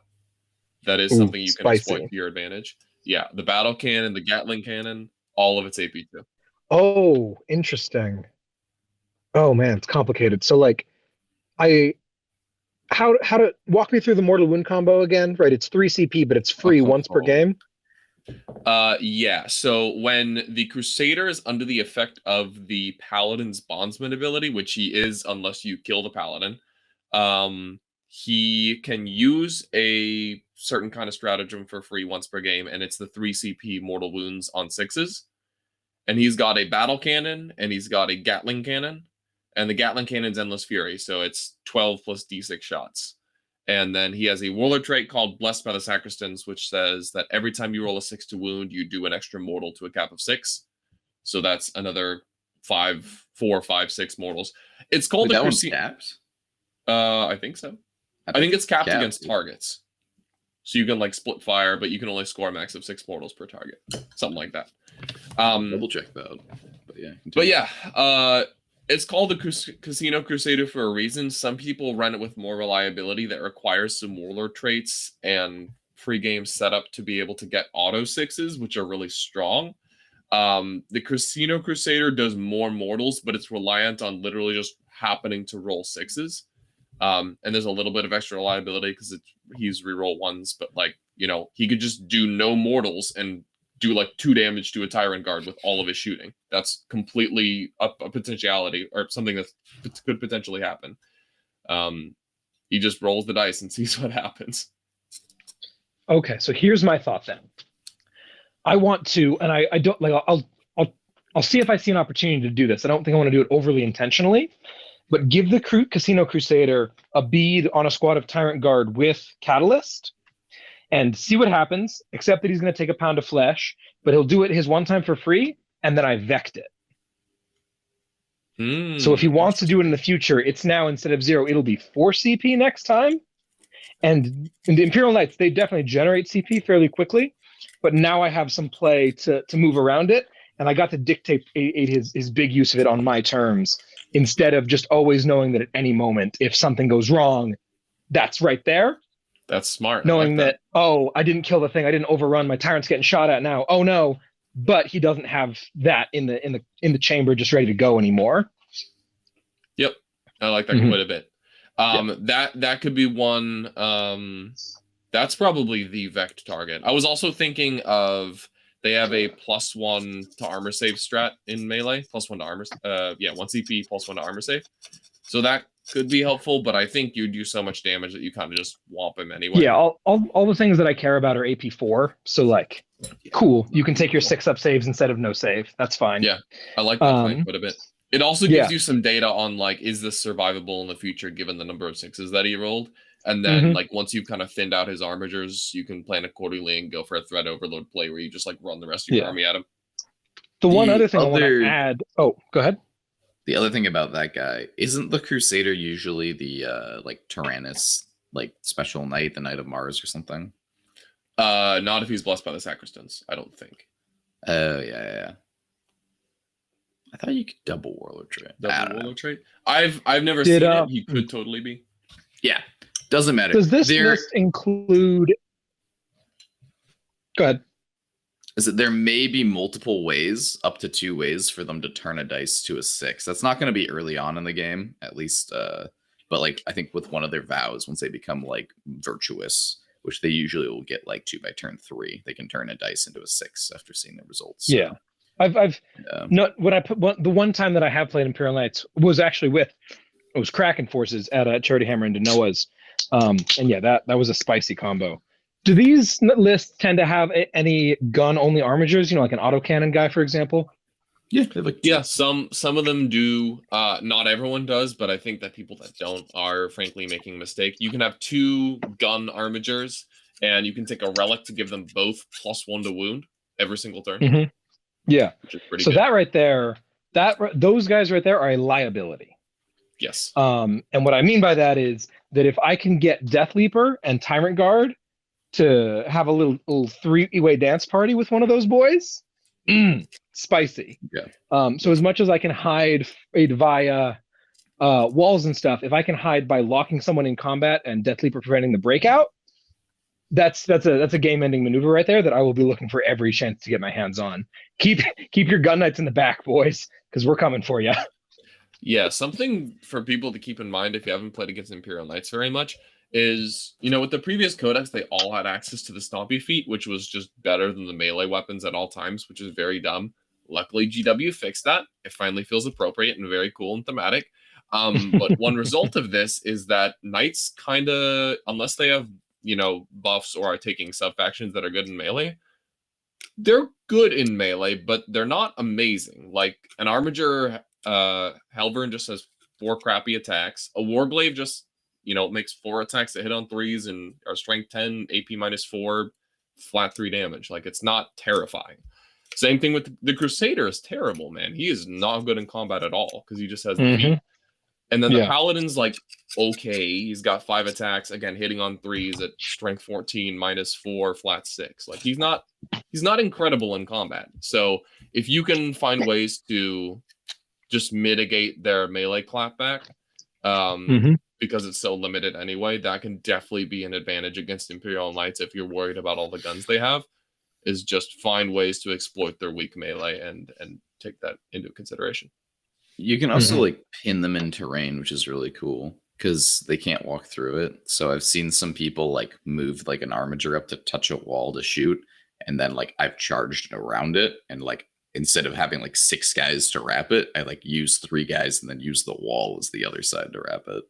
That is something you can exploit to your advantage. Yeah, the battle cannon, the Gatling cannon, all of it's AP2.
Oh, interesting. Oh man, it's complicated. So like, how to walk me through the mortal wound combo again? Right, it's 3 CP, but it's free once per game.
Yeah. So when the Crusader is under the effect of the Paladin's Bondsman ability, which he is unless you kill the Paladin, he can use a certain kind of stratagem for free once per game, and it's the 3 CP mortal wounds on 6s. And he's got a battle cannon, and he's got a Gatling cannon, and the Gatling cannon's Endless Fury, so it's 12 plus D6 shots. And then he has a warlord trait called Blessed by the Sacristans, which says that every time you roll a 6 to wound, you do an extra mortal to a cap of 6. So that's another 4, 5, 6 mortals. It's called
that one's capped?
I think so. I think it's capped against targets. So you can like split fire, but you can only score a max of 6 mortals per target. Something like that.
Double check that.
But yeah, it's called the Casino Crusader for a reason. Some people run it with more reliability that requires some warlord traits and free game setup to be able to get auto 6s, which are really strong. The Casino Crusader does more mortals, but it's reliant on literally just happening to roll 6s. And there's a little bit of extra reliability because he's reroll 1s, but like, he could just do no mortals and do like 2 damage to a Tyrant Guard with all of his shooting. That's completely a potentiality or something that could potentially happen. He just rolls the dice and sees what happens.
Okay, so here's my thought then. I want to, and I don't like. I'll see if I see an opportunity to do this. I don't think I want to do it overly intentionally, but give the Casino Crusader a bead on a squad of Tyrant Guard with Catalyst, and see what happens. Except that he's going to take a pound of flesh, but he'll do it his one time for free, and then I vect it. So if he wants to do it in the future, it's now instead of 0, it'll be 4 CP next time. And in the Imperial Knights, they definitely generate CP fairly quickly, but now I have some play to move around it, and I got to dictate his big use of it on my terms, instead of just always knowing that at any moment, if something goes wrong, that's right there.
That's smart.
Knowing that, oh, I didn't kill the thing, I didn't overrun, my Tyrant's getting shot at now. Oh no, but he doesn't have that in the chamber just ready to go anymore.
Yep, I like that quite a bit. That could be one. That's probably the vect target. I was also thinking of, they have a +1 to armor save strat in melee, +1 to armor. 1 CP +1 to armor save. So that could be helpful, but I think you do so much damage that you kind of just whomp him anyway.
Yeah, all the things that I care about are AP4. So like, cool, you can take your 6-up saves instead of no save. That's fine.
Yeah, I like that plan quite a bit. It also gives you some data on like, is this survivable in the future given the number of 6s that he rolled? And then like once you've kind of thinned out his armigers, you can plan accordingly and go for a threat overload play where you just like run the rest of your army at him.
The one other thing I want to add. Oh, go ahead.
The other thing about that guy, isn't the Crusader usually the like Tyrannus, like special knight, the Knight of Mars or something?
Not if he's blessed by the Sacristans, I don't think.
Oh yeah. I thought you could double Warlord trait.
Warlord trait? I've never seen it. He could totally be.
Yeah. Doesn't matter.
Does this list include... Go ahead.
Is that there may be multiple ways, up to 2 ways, for them to turn a dice to a 6. That's not going to be early on in the game, at least. But like, I think with one of their vows, once they become like virtuous, which they usually will get like 2 by turn 3, they can turn a dice into a 6 after seeing the results.
Yeah. I've not when I put the one time that I have played Imperial Knights was actually with Kraken forces at Charity Hammer into Noah's, and yeah, that was a spicy combo. Do these lists tend to have any gun only armigers? You know, like an autocannon guy, for example.
Yeah, some of them do. Not everyone does, but I think that people that don't are frankly making a mistake. You can have 2 gun armigers, and you can take a relic to give them both +1 to wound every single turn.
Yeah. So
good.
that right there, those guys right there are a liability.
Yes.
And what I mean by that is that if I can get Death Leaper and Tyrant Guard to have a little 3-way dance party with one of those boys, spicy.
Yeah.
So as much as I can hide via walls and stuff, if I can hide by locking someone in combat and Death Leaper preventing the breakout, that's a game-ending maneuver right there that I will be looking for every chance to get my hands on. Keep your gun knights in the back, boys, because we're coming for you.
Yeah, something for people to keep in mind if you haven't played against Imperial Knights very much is, you know, with the previous codex, they all had access to the Stompy Feat, which was just better than the melee weapons at all times, which is very dumb. Luckily, GW fixed that. It finally feels appropriate and very cool and thematic. But one result of this is that Knights kind of, unless they have, you know, buffs or are taking sub-factions that are good in melee, they're good in melee, but they're not amazing. Like, an Armiger Halbern just has 4 crappy attacks. A Warglaive just, you know, makes 4 attacks that hit on 3s and are strength 10, AP -4, flat 3 damage. Like, it's not terrifying. Same thing with the Crusader is terrible, man. He is not good in combat at all because he just has the feet. And then the Paladin's like, okay, he's got 5 attacks, again, hitting on 3s at strength 14, -4, flat 6. Like, he's not incredible in combat. So if you can find ways to just mitigate their melee clapback, because it's so limited anyway, that can definitely be an advantage against Imperial Knights if you're worried about all the guns they have, is just find ways to exploit their weak melee and take that into consideration.
You can also like pin them in terrain, which is really cool because they can't walk through it. So I've seen some people like move like an armiger up to touch a wall to shoot, and then like I've charged around it, and like instead of having like 6 guys to wrap it, I like use 3 guys and then use the wall as the other side to wrap it.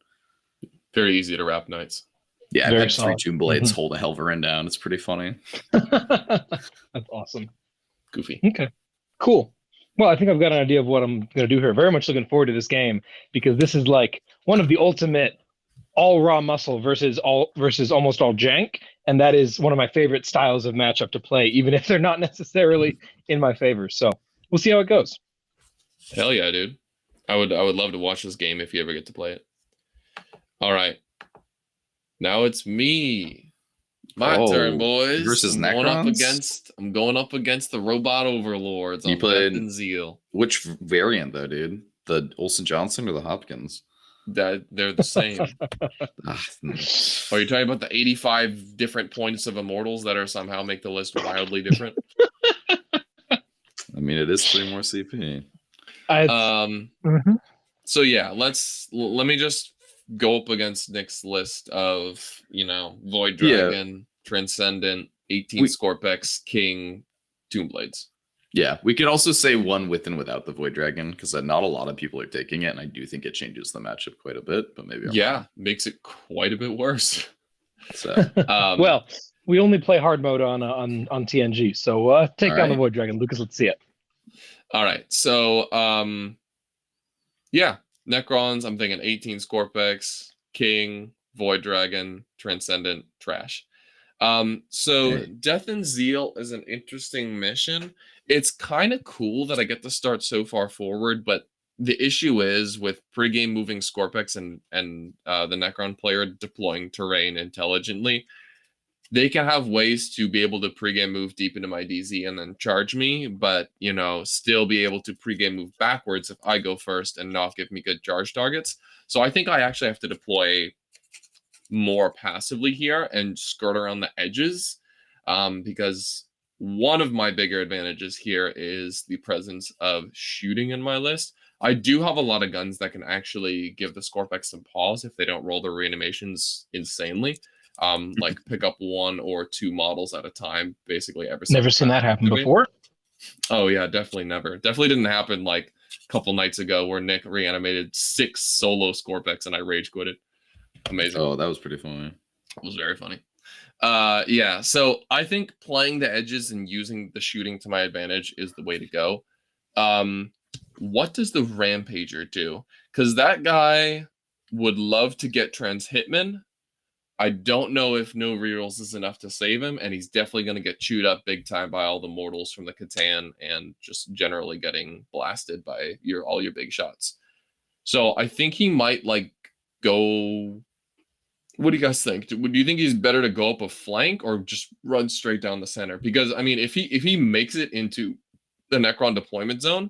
Very easy to wrap knights.
Yeah, I've
Very
had 3
solid.
Tomb Blades hold a Helverin down. It's pretty funny.
That's awesome.
Goofy.
Okay, cool. Well, I think I've got an idea of what I'm going to do here. Very much looking forward to this game because this is like one of the ultimate all raw muscle versus almost all jank, and that is one of my favorite styles of matchup to play, even if they're not necessarily in my favor. So we'll see how it goes.
Hell yeah, dude. I would love to watch this game if you ever get to play it. All right. Now it's me. My turn, boys.
Versus
I'm going up against the robot overlords.
You played
Death and Zeal.
Which variant though, dude? The Olsen Johnson or the Hopkins?
That they're the same. Are you talking about the 85 different points of immortals that are somehow make the list wildly different?
I mean, it is 3 more CP.
So yeah, let me just go up against Nick's list of, Void Dragon, Transcendent, 18 Scorpex, King, Tomb Blades.
Yeah, we could also say one with and without the Void Dragon, because not a lot of people are taking it, and I do think it changes the matchup quite a bit, but maybe I'm wrong.
Makes it quite a bit worse.
So
well, we only play hard mode on TNG, so take down the Void Dragon. Lucas, let's see it.
All right, so Necrons, I'm thinking 18 Scorpex, King, Void Dragon, Transcendent, Trash. Death and Zeal is an interesting mission. It's kind of cool that I get to start so far forward, but the issue is with pregame moving Scorpex and the Necron player deploying terrain intelligently, they can have ways to be able to pregame move deep into my DZ and then charge me, but still be able to pregame move backwards if I go first and not give me good charge targets. So I think I actually have to deploy more passively here and skirt around the edges, because one of my bigger advantages here is the presence of shooting in my list. I do have a lot of guns that can actually give the Scorpex some pause if they don't roll their reanimations insanely. Like pick up 1 or 2 models at a time, basically every.
Never seen that happen before.
Oh yeah, definitely never. Definitely didn't happen like a couple nights ago where Nick reanimated 6 solo Scorpex and I rage quitted. Amazing.
Oh, that was pretty funny.
It was very funny. So I think playing the edges and using the shooting to my advantage is the way to go. What does the Rampager do? Because that guy would love to get Trans Hitman. I don't know if no rerolls is enough to save him, and he's definitely going to get chewed up big time by all the mortals from the Catan and just generally getting blasted by all your big shots. So I think he might go. What do you guys think? Do you think he's better to go up a flank or just run straight down the center? Because I mean, if he makes it into the Necron deployment zone,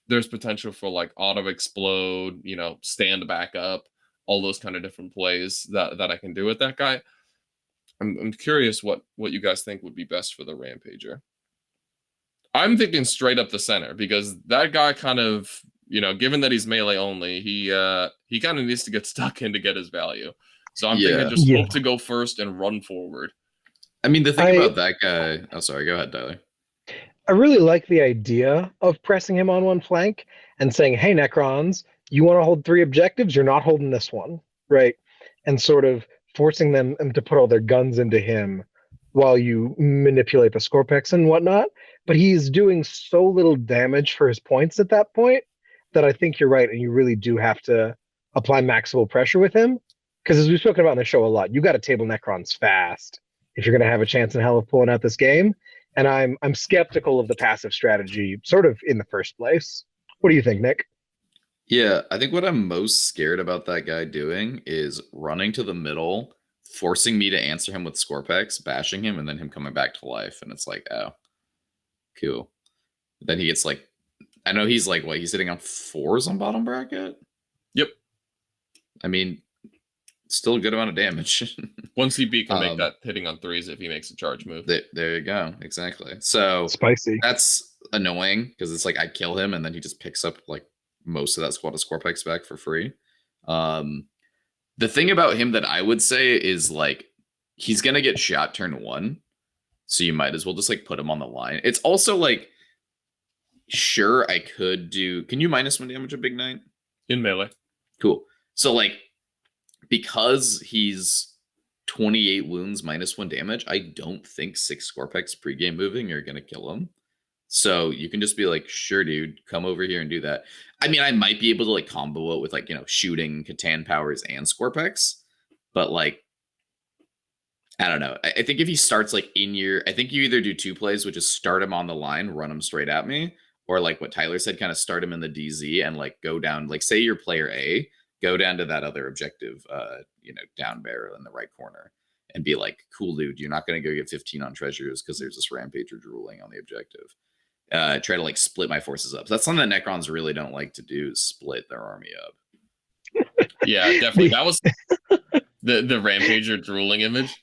there's potential for auto explode, stand back up, all those kind of different plays that I can do with that guy. I'm curious what you guys think would be best for the Rampager. I'm thinking straight up the center because that guy kind of, given that he's melee only, he kind of needs to get stuck in to get his value. So I'm thinking just hope to go first and run forward.
I mean, the thing about that guy... Oh, sorry. Go ahead, Tyler.
I really like the idea of pressing him on one flank and saying, hey, Necrons, you want to hold 3 objectives? You're not holding this one, right? And sort of forcing them to put all their guns into him while you manipulate the Scorpex and whatnot. But he's doing so little damage for his points at that point that I think you're right, and you really do have to apply maximal pressure with him. Because as we've spoken about in the show a lot, you got to table Necrons fast if you're going to have a chance in hell of pulling out this game. And I'm skeptical of the passive strategy sort of in the first place. What do you think, Nick?
Yeah, I think what I'm most scared about that guy doing is running to the middle, forcing me to answer him with Scorpex, bashing him, and then him coming back to life. And it's like, oh, cool. Then he gets I know he's he's hitting on 4s on bottom bracket?
Yep.
I mean, still a good amount of damage.
1 CP can make that hitting on 3s if he makes a charge move.
There you go. Exactly. So
spicy.
That's annoying because it's I kill him and then he just picks up most of that squad of Scorpex back for free. The thing about him that I would say is he's gonna get shot turn 1. So you might as well just like put him on the line. It's also like, sure, I could do. Can you -1 damage a big knight?
In melee.
Cool. So like, because he's 28 wounds -1 damage, I don't think 6 Scorpex pre-game moving are gonna kill him. So you can just be like, sure, dude, come over here and do that. I mean, I might be able to like combo it with like, shooting, Catan powers, and Scorpex, but like, I don't know. I think if he starts like I think you either do 2 plays, which is start him on the line, run him straight at me, or like what Tyler said, kind of start him in the DZ and like go down, like say you're player A, go down to that other objective, down barrel in the right corner and be like, cool, dude, you're not going to go get 15 on treasures because there's this rampager drooling on the objective. Try to like split my forces up. So that's something that Necrons really don't like to do, is split their army up.
Yeah, definitely. That was the rampager drooling image.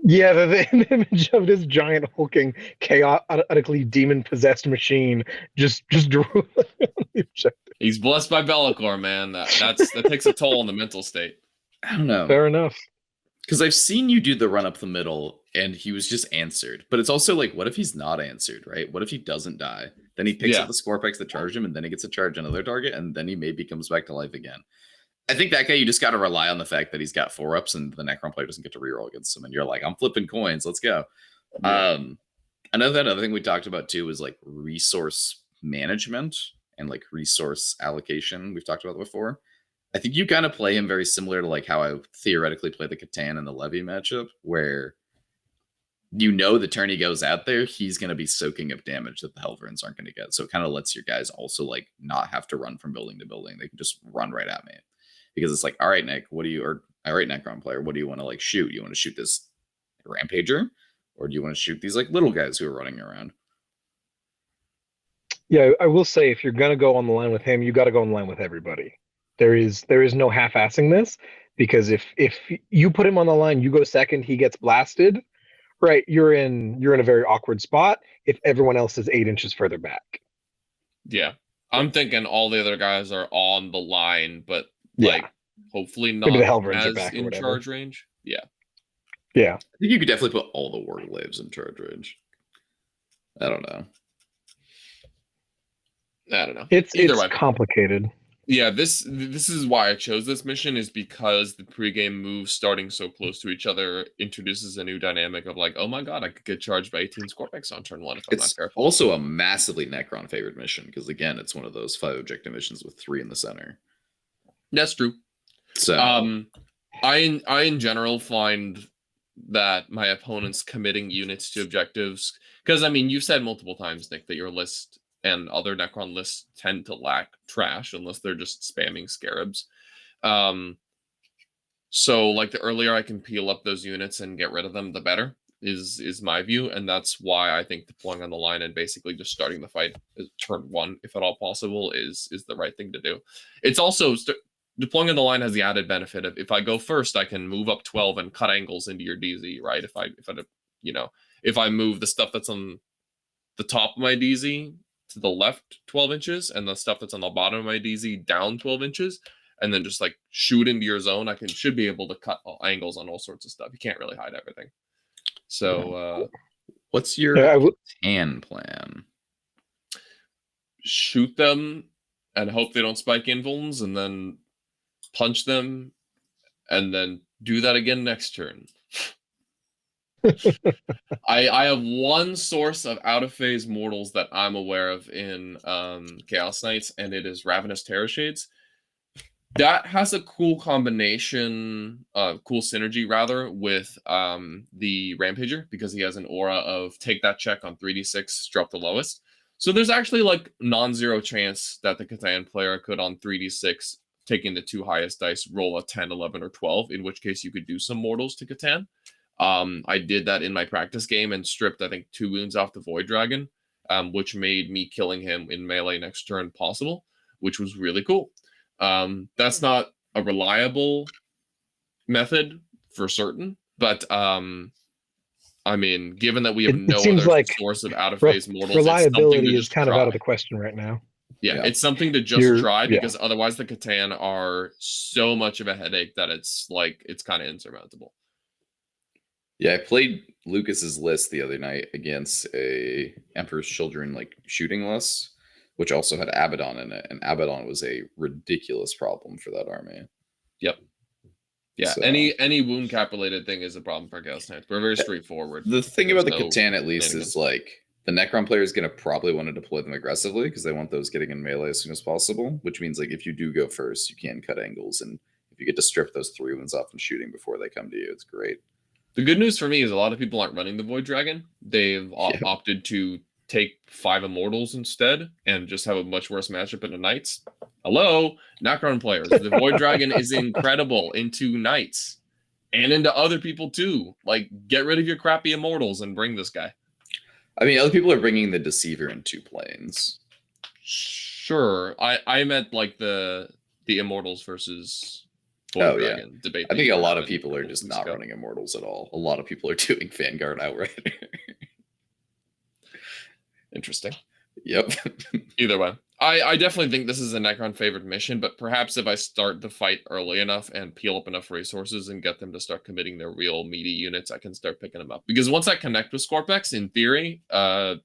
Yeah, the image of this giant hulking, chaotically demon-possessed machine just drooling on the objective.
He's blessed by Be'lakor, man. That takes a toll on the mental state.
I don't know.
Fair enough.
Because I've seen you do the run up the middle and he was just answered. But it's also like, what if he's not answered, right? What if he doesn't die? Then he picks up the Scorpex that charged him, and then he gets to charge another target, and then he maybe comes back to life again. I think that guy, you just got to rely on the fact that he's got 4-ups and the Necron player doesn't get to reroll against him. And you're like, I'm flipping coins. Let's go. Yeah. Another thing we talked about too is like resource management and like resource allocation. We've talked about that before. I think you kind of play him very similar to like how I theoretically play the Catan and the Levy matchup, where the turn he goes out there, he's going to be soaking up damage that the Helverins aren't going to get. So it kind of lets your guys also like not have to run from building to building. They can just run right at me. Because it's like, all right, Nick, all right, Necron player, what do you want to like shoot? You want to shoot this Rampager? Or do you want to shoot these like little guys who are running around?
Yeah, I will say, if you're going to go on the line with him, you got to go on the line with everybody. There is no half-assing this, because if you put him on the line, you go second, he gets blasted, right? You're in a very awkward spot if everyone else is 8 inches further back.
Yeah. I'm thinking all the other guys are on the line, but like hopefully not
maybe the Helverins
as
are back
in charge range. Yeah.
I think you could definitely put all the Warglaves in charge range. I don't know.
It's complicated.
Yeah, this is why I chose this mission, is because the pregame moves starting so close to each other introduces a new dynamic of like, oh my god, I could get charged by 18 Scorpex on turn 1 if I'm not careful.
Also a massively Necron favored mission, because again, it's one of those 5 objective missions with 3 in the center.
That's true.
So
I in general find that my opponents committing units to objectives, because I mean, you've said multiple times, Nick, that your list and other Necron lists tend to lack trash unless they're just spamming scarabs. So like the earlier I can peel up those units and get rid of them, the better is my view. And that's why I think deploying on the line and basically just starting the fight turn 1, if at all possible, is the right thing to do. It's also deploying on the line has the added benefit of, if I go first, I can move up 12 and cut angles into your DZ, right? If I move the stuff that's on the top of my DZ to the left 12 inches and the stuff that's on the bottom of my DZ down 12 inches, and then just like shoot into your zone, should be able to cut angles on all sorts of stuff. You can't really hide everything. So
what's your tan plan?
Shoot them and hope they don't spike invulns, and then punch them, and then do that again next turn. I have one source of out of phase mortals that I'm aware of in Chaos Knights, and it is Ravenous Terror Shades. That has a cool combination, cool synergy rather, with the Rampager, because he has an aura of take that check on 3d6, drop the lowest. So there's actually like non-zero chance that the Catan player could on 3d6, taking the 2 highest dice, roll a 10, 11, or 12, in which case you could do some mortals to Catan. I did that in my practice game and stripped, I think, 2 wounds off the Void Dragon, which made me killing him in melee next turn possible, which was really cool. That's not a reliable method for certain, but I mean, given that we have no other source of out of phase mortals,
reliability is kind of out of the question right now.
Yeah, it's something to just try, because otherwise the Catan are so much of a headache that it's kind of insurmountable.
Yeah, I played Lucas's list the other night against a Emperor's Children like shooting list, which also had Abaddon in it, and Abaddon was a ridiculous problem for that army.
Yep. Yeah,
So,
any wound cap related thing is a problem for Chaos Knights. We're very straightforward.
The thing
There's
about the
no
Catan at least is like the Necron player is going to probably want to deploy them aggressively because they want those getting in melee as soon as possible, which means like if you do go first, you can cut angles, and if you get to strip those 3 wounds off and shooting before they come to you, it's great.
The good news for me is a lot of people aren't running the Void Dragon. They've opted to take 5 Immortals instead and just have a much worse matchup into Knights. Hello, Necron players. The Void Dragon is incredible into Knights and into other people too. Like, get rid of your crappy Immortals and bring this guy.
I mean, other people are bringing the Deceiver in 2 planes.
Sure. I meant like the Immortals versus Void Dragon debate.
I think a lot of people are just not running Immortals at all. A lot of people are doing Vanguard outright.
Interesting.
Yep.
Either way, I definitely think this is a Necron favored mission, but perhaps if I start the fight early enough and peel up enough resources and get them to start committing their real meaty units, I can start picking them up. Because once I connect with Scorpex, in theory, I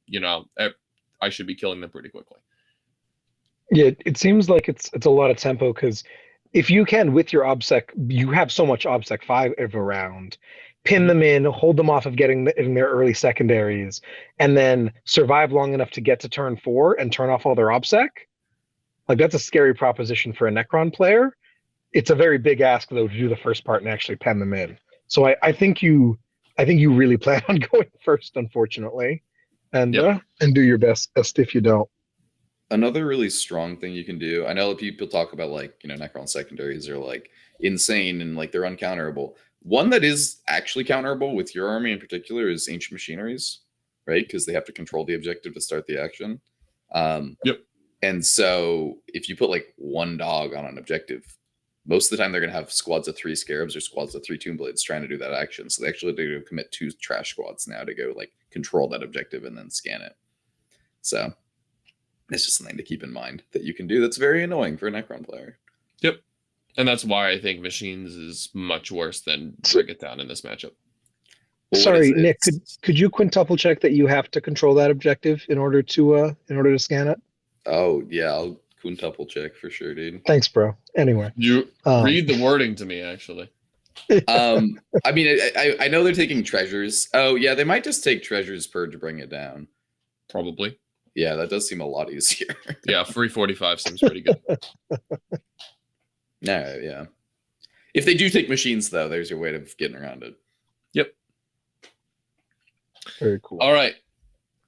should be killing them pretty quickly.
Yeah, it seems like it's a lot of tempo because if you can with your OBSEC, you have so much OBSEC 5 around. Pin them in, hold them off of getting in their early secondaries, and then survive long enough to get to turn 4 and turn off all their OBSEC. Like, that's a scary proposition for a Necron player. It's a very big ask, though, to do the first part and actually pen them in. So I think you really plan on going first, unfortunately, and do your best if you don't.
Another really strong thing you can do, I know that people talk about like, Necron secondaries are like insane and like they're uncounterable. One that is actually counterable with your army in particular is Ancient Machineries, right? Because they have to control the objective to start the action.
Yep.
And so if you put like 1 dog on an objective, most of the time they're going to have squads of 3 Scarabs or squads of 3 Tomb Blades trying to do that action. So they actually do commit 2 trash squads now to go like control that objective and then scan it. So it's just something to keep in mind that you can do that's very annoying for a Necron player.
Yep. And that's why I think Machines is much worse than Bring It Down in this matchup.
Well,
sorry, Nick, could you quintuple check that you have to control that objective in order to scan it?
Oh yeah, I'll quintuple check for sure, dude.
Thanks, bro. Anyway,
you read the wording to me, actually.
I mean, I know they're taking treasures. Oh yeah, they might just take treasures per to bring it down.
Probably.
Yeah, that does seem a lot easier.
Yeah, 345 seems pretty good.
No, yeah. If they do take machines, though, there's your way of getting around it.
Yep.
Very cool.
All right.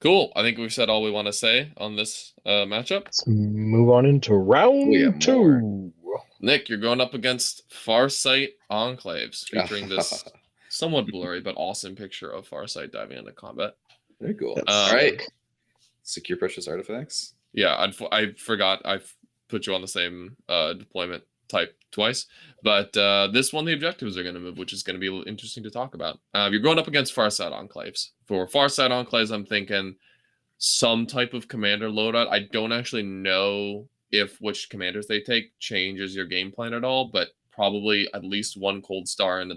Cool. I think we've said all we want to say on this matchup.
Let's move on into round 2.
Nick, you're going up against Farsight Enclaves, featuring this somewhat blurry but awesome picture of Farsight diving into combat.
Very cool. All right. Secure precious artifacts.
Yeah, I forgot. I've put you on the same deployment type twice, but this one the objectives are going to move, which is going to be interesting to talk about. You're going up against Farsight Enclaves. For Farsight Enclaves, I'm thinking some type of commander loadout. I don't actually know if which commanders they take changes your game plan at all, but probably at least 1 Cold Star and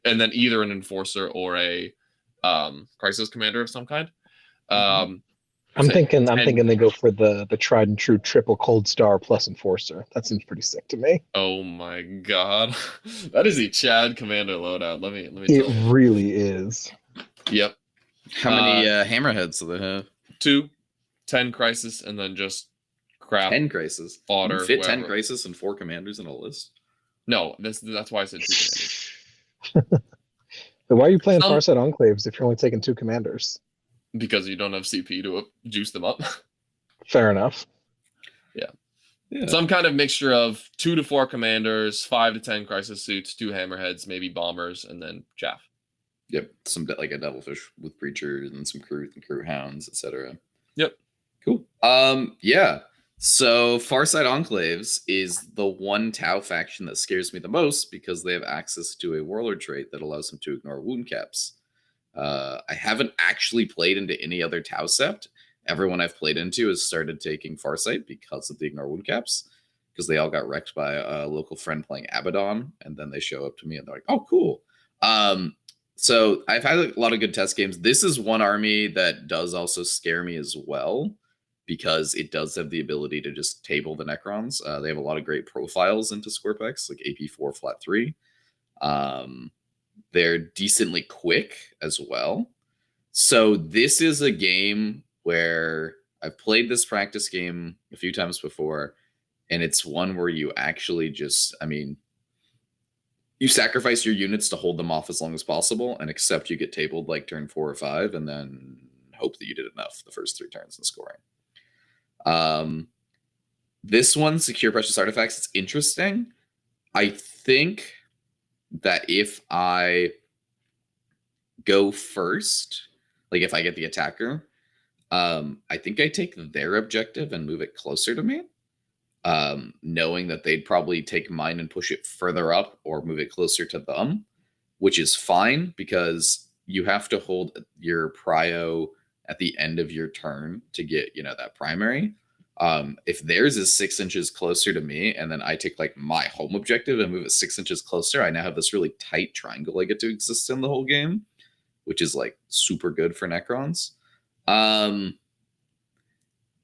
then either an Enforcer or a Crisis Commander of some kind.
I'm thinking they go for the tried and true triple Cold Star plus Enforcer. That seems pretty sick to me.
Oh my god. That is a Chad commander loadout. Let me
It really is.
Yep.
How many hammerheads do they have?
2, 10 Crisis, and then just crap.
10 Crisis.
Fodder.
Fit 10 Crisis and 4 commanders in a list?
No, that's why I said 2 commanders.
But why are you playing Farsight Enclaves if you're only taking 2 commanders?
Because you don't have CP to juice them up.
Fair enough.
Yeah.
Some kind of mixture of 2 to 4 commanders, 5 to 10 crisis suits, 2 hammerheads, maybe bombers, and then chaff.
Yep. Some like a devilfish with breachers and some crew hounds, etc.
Yep.
Cool. Yeah. So Farsight Enclaves is the one Tau faction that scares me the most because they have access to a warlord trait that allows them to ignore wound caps. I haven't actually played into any other Tau sept. Everyone I've played into has started taking Farsight because of the ignore wound caps, because they all got wrecked by a local friend playing Abaddon, and then they show up to me and they're like, "Oh, cool." So I've had a lot of good test games. This is one army that does also scare me as well, because it does have the ability to just table the Necrons. They have a lot of great profiles into Scorpex, like AP4 flat 3. They're decently quick as well. So this is a game where I've played this practice game a few times before, and it's one where you actually just, you sacrifice your units to hold them off as long as possible and accept you get tabled like turn 4 or 5, and then hope that you did enough the first 3 turns in scoring. This one, Secure Precious Artifacts, it's interesting. I think that if I go first, like if I get the attacker, I think I take their objective and move it closer to me, knowing that they'd probably take mine and push it further up or move it closer to them, which is fine because you have to hold your prio at the end of your turn to get, that primary. If theirs is 6 inches closer to me and then I take like my home objective and move it 6 inches closer, I now have this really tight triangle I get to exist in the whole game, which is like super good for Necrons.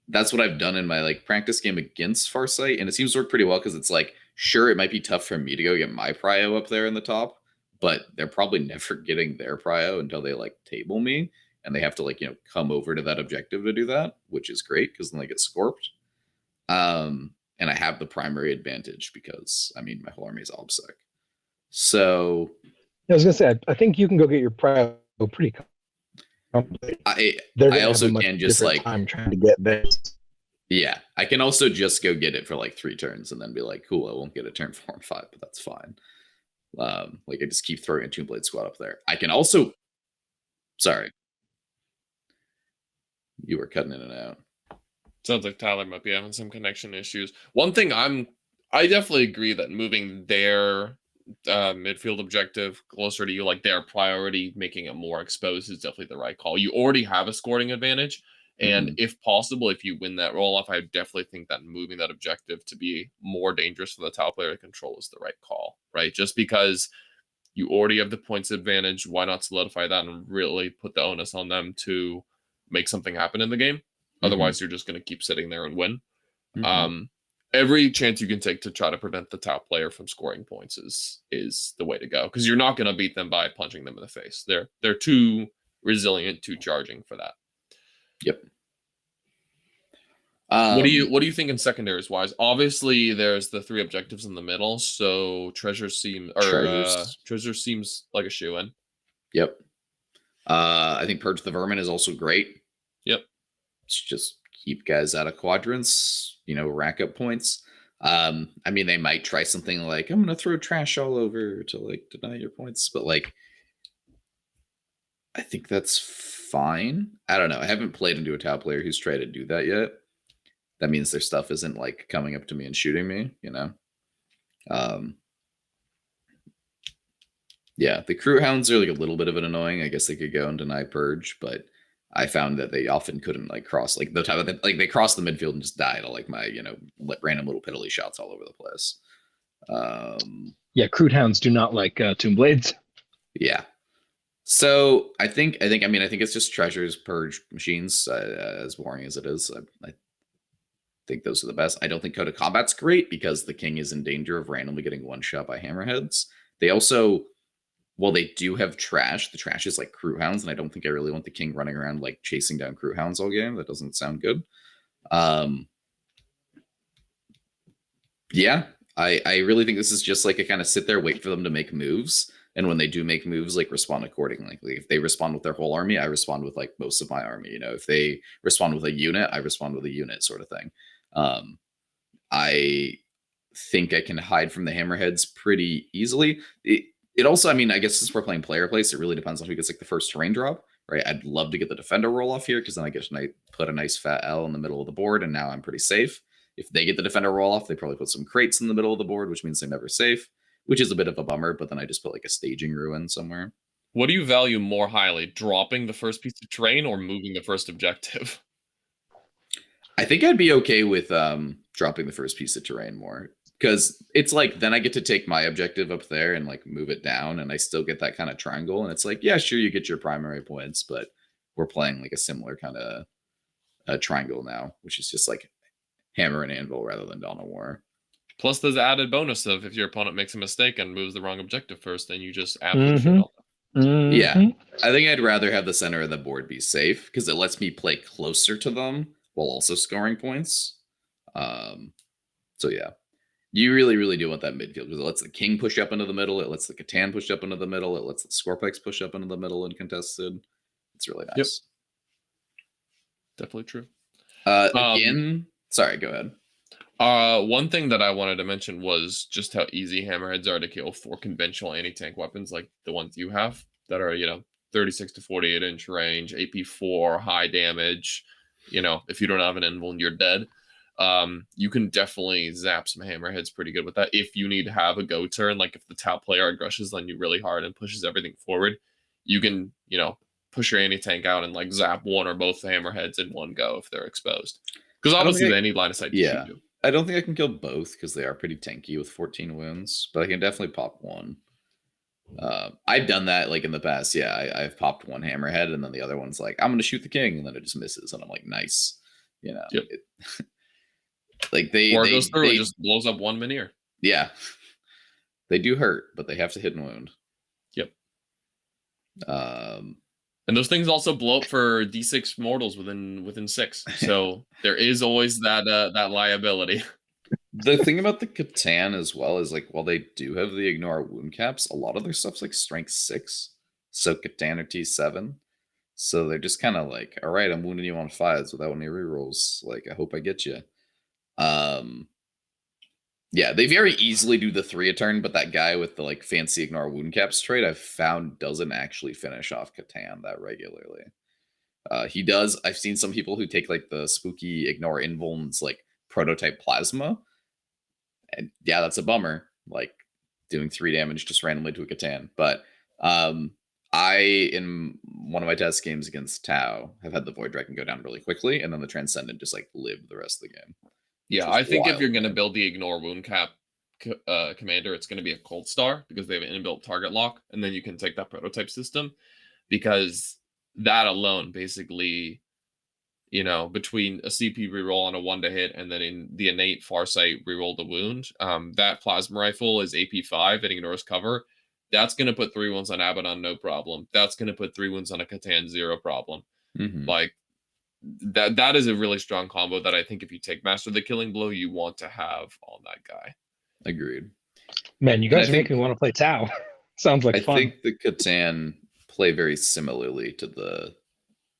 That's what I've done in my like practice game against Farsight, and it seems to work pretty well because it's like, sure, it might be tough for me to go get my prio up there in the top, but they're probably never getting their prio until they like table me, and they have to like, come over to that objective to do that, which is great because then they get scorped. And I have the primary advantage because my whole army is obsec. So
I was gonna say, I think you can go get your prio pretty comfortably.
I also can just like
time trying to get this.
Yeah, I can also just go get it for like 3 turns and then be like, cool, I won't get a turn 4 and 5, but that's fine. Like I just keep throwing a Toonblade Squad up there. I can also, sorry, you were cutting in and out.
Sounds like Tyler might be having some connection issues. One thing I definitely agree that moving their midfield objective closer to you, like their priority, making it more exposed, is definitely the right call. You already have a scoring advantage, and if possible, if you win that roll off, I definitely think that moving that objective to be more dangerous for the top player to control is the right call, right? Just because you already have the points advantage, why not solidify that and really put the onus on them to make something happen in the game? Otherwise, you're just going to keep sitting there and win. Every chance you can take to try to prevent the top player from scoring points is the way to go, because you're not going to beat them by punching them in the face. They're too resilient, too charging for that.
Yep.
What do you think in secondaries wise? Obviously, there's the 3 objectives in the middle, so treasure seems like a shoe-in.
Yep. I think Purge the Vermin is also great.
Yep.
It's just keep guys out of quadrants, rack up points. They might try something like, I'm going to throw trash all over to like deny your points, but like, I think that's fine. I don't know. I haven't played into a top player who's tried to do that yet. That means their stuff isn't like coming up to me and shooting me, Yeah, the crew hounds are like a little bit of an annoying. I guess they could go and deny Purge, but I found that they often couldn't like cross like the time like they crossed the midfield and just died to like my random little piddly shots all over the place.
Yeah, crude hounds do not like tomb blades.
Yeah, so I think it's just treasures, Purge, machines, as boring as it is. I think those are the best. I don't think Code of Combat's great because the king is in danger of randomly getting one shot by hammerheads. They also, well, they do have trash. The trash is like crew hounds, and I don't think I really want the king running around like chasing down crew hounds all game. That doesn't sound good. Yeah, I really think this is just like a kind of sit there, wait for them to make moves, and when they do make moves, like respond accordingly. Like, if they respond with their whole army, I respond with like most of my army. If they respond with a unit, I respond with a unit, sort of thing. I think I can hide from the hammerheads pretty easily. It also, I guess since we're playing player place, it really depends on who gets like the first terrain drop, right? I'd love to get the defender roll off here because then I get to put a nice fat L in the middle of the board, and now I'm pretty safe. If they get the defender roll off, they probably put some crates in the middle of the board, which means they're never safe, which is a bit of a bummer, but then I just put like a staging ruin somewhere.
What do you value more highly, dropping the first piece of terrain or moving the first objective?
I think I'd be okay with dropping the first piece of terrain more, Because it's like, then I get to take my objective up there and like move it down, and I still get that kind of triangle. And it's like, yeah, sure, you get your primary points, but we're playing like a similar kind of triangle now, which is just like hammer and anvil rather than Dawn of War.
Plus, there's the added bonus of if your opponent makes a mistake and moves the wrong objective first, then you just absolutely shit on them.
Yeah, I think I'd rather have the center of the board be safe because it lets me play closer to them while also scoring points. So yeah, you really, really do want that midfield because it lets the king push up into the middle. It lets the Catan push up into the middle. It lets the Scorpix push up into the middle and contested. It's really nice.
Yep. Definitely true.
Again, sorry, go ahead.
One thing that I wanted to mention was just how easy hammerheads are to kill for conventional anti-tank weapons like the ones you have that are, 36 to 48 inch range, AP4, high damage. If you don't have an invul, you're dead. You can definitely zap some hammerheads pretty good with that. If you need to have a go turn, like if the top player aggresses on you really hard and pushes everything forward, you can, push your anti-tank out and like zap one or both hammerheads in one go if they're exposed. Because obviously they need line of sight to shoot you.
I don't think I can kill both because they are pretty tanky with 14 wounds, but I can definitely pop one. I've done that like in the past. Yeah, I've popped one hammerhead and then the other one's like, I'm going to shoot the king, and then it just misses. And I'm like, nice.
Yep.
Like
or it goes through and just blows up one Minear.
Yeah. They do hurt, but they have to hit and wound.
Yep. And those things also blow up for D6 mortals within 6. So there is always that liability.
The thing about the Catan as well is like, while they do have the ignore wound caps, a lot of their stuff's like strength 6. So Catan or T7. So they're just kind of like, all right, I'm wounding you on 5s without any rerolls. Like, I hope I get you. Yeah, they very easily do the 3 a turn, but that guy with the like fancy ignore wound caps trait I've found doesn't actually finish off Catan that regularly. He does. I've seen some people who take like the spooky ignore invulns like prototype plasma. And yeah, that's a bummer. Like doing 3 damage just randomly to a Catan. But I, in one of my test games against Tau, have had the Void Dragon go down really quickly, and then the Transcendent just like lived the rest of the game.
Yeah, I think if you're going to build the ignore wound cap commander, it's going to be a Cold Star because they have an inbuilt target lock, and then you can take that prototype system because that alone basically, between a CP reroll on a 1 to hit and then in the innate Farsight reroll the wound, that plasma rifle is AP5 and ignores cover. That's going to put 3 wounds on Abaddon, no problem. That's going to put 3 wounds on a Catan, 0 problem.
Mm-hmm.
Like, that is a really strong combo that I think if you take Master of the Killing Blow, you want to have on that guy.
Agreed.
Man, you guys make me want to play Tau. Sounds like fun.
I think the Catan play very similarly to the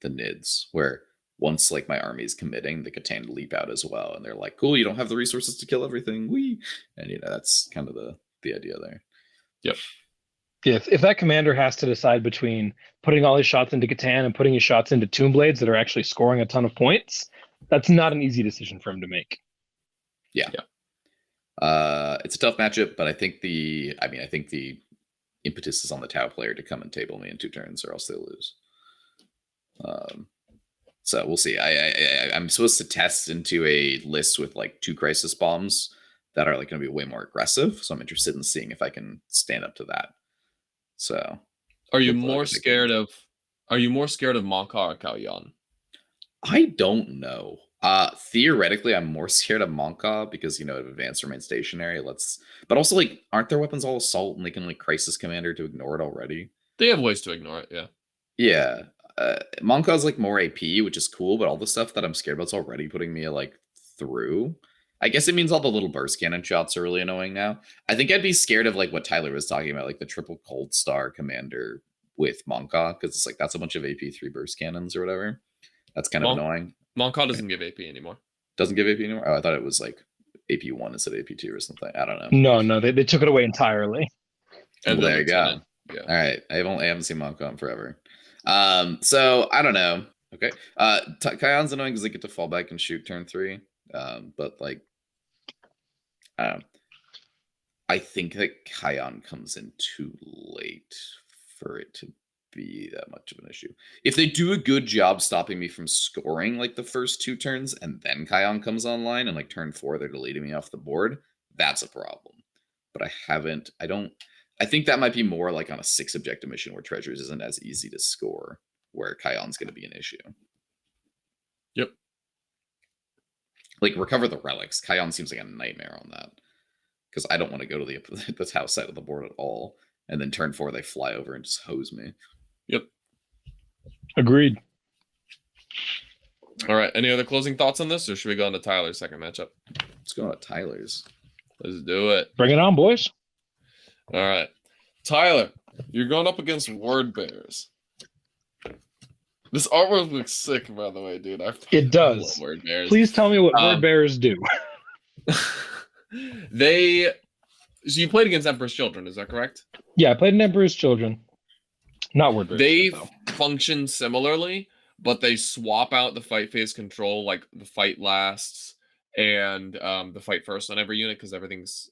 Nids, where once like my army's committing, the Catan leap out as well, and they're like, cool, you don't have the resources to kill everything. Wee. And that's kind of the idea there.
Yep.
If that commander has to decide between putting all his shots into Catan and putting his shots into Tomb Blades that are actually scoring a ton of points, that's not an easy decision for him to make.
Yeah. It's a tough matchup, but I think the impetus is on the Tau player to come and table me in 2 turns, or else they lose. So we'll see. I'm supposed to test into a list with like 2 crisis bombs that are like going to be way more aggressive. So I'm interested in seeing if I can stand up to that. So,
are you more scared of Monka or Kalyan?
I don't know. Theoretically, I'm more scared of Monka because if advance remain stationary. But also like, aren't their weapons all assault and they can like crisis commander to ignore it already?
They have ways to ignore it. Yeah.
Yeah. Monka is like more AP, which is cool, but all the stuff that I'm scared about is already putting me like through. I guess it means all the little burst cannon shots are really annoying now. I think I'd be scared of like what Tyler was talking about, like the triple Cold Star commander with Monka, because it's like that's a bunch of AP3 burst cannons or whatever. That's kind of annoying.
Monka doesn't give AP anymore.
Doesn't give AP anymore? Oh, I thought it was like AP1 instead of AP2 or something. I don't know.
No, they took it away entirely.
And there you go. Yeah. All right. I haven't seen Monka in forever. So I don't know. Okay. Kyan's annoying because they get to fall back and shoot turn 3. But like, I think that Kyan comes in too late for it to be that much of an issue. If they do a good job stopping me from scoring like the first 2 turns and then Kyan comes online and like turn 4 they're deleting me off the board, that's a problem. But I think that might be more like on a 6 objective mission where treasures isn't as easy to score, where Kion's going to be an issue.
Yep.
Like, recover the relics. Kion seems like a nightmare on that. Because I don't want to go to the house side of the board at all. And then turn 4, they fly over and just hose me.
Yep.
Agreed.
All right. Any other closing thoughts on this, or should we go on to Tyler's second matchup?
Let's go on to Tyler's.
Let's do it.
Bring it on, boys.
All right. Tyler, you're going up against Word Bears. This artwork looks sick, by the way, dude.
It does.
Love Word Bears.
Please tell me what Word Bears do.
So you played against Emperor's Children, is that correct?
Yeah, I played in Emperor's Children. Not Word Bears.
They
though.
function similarly, but they swap out the fight phase control, like the fight lasts and the fight first on every unit, because everything's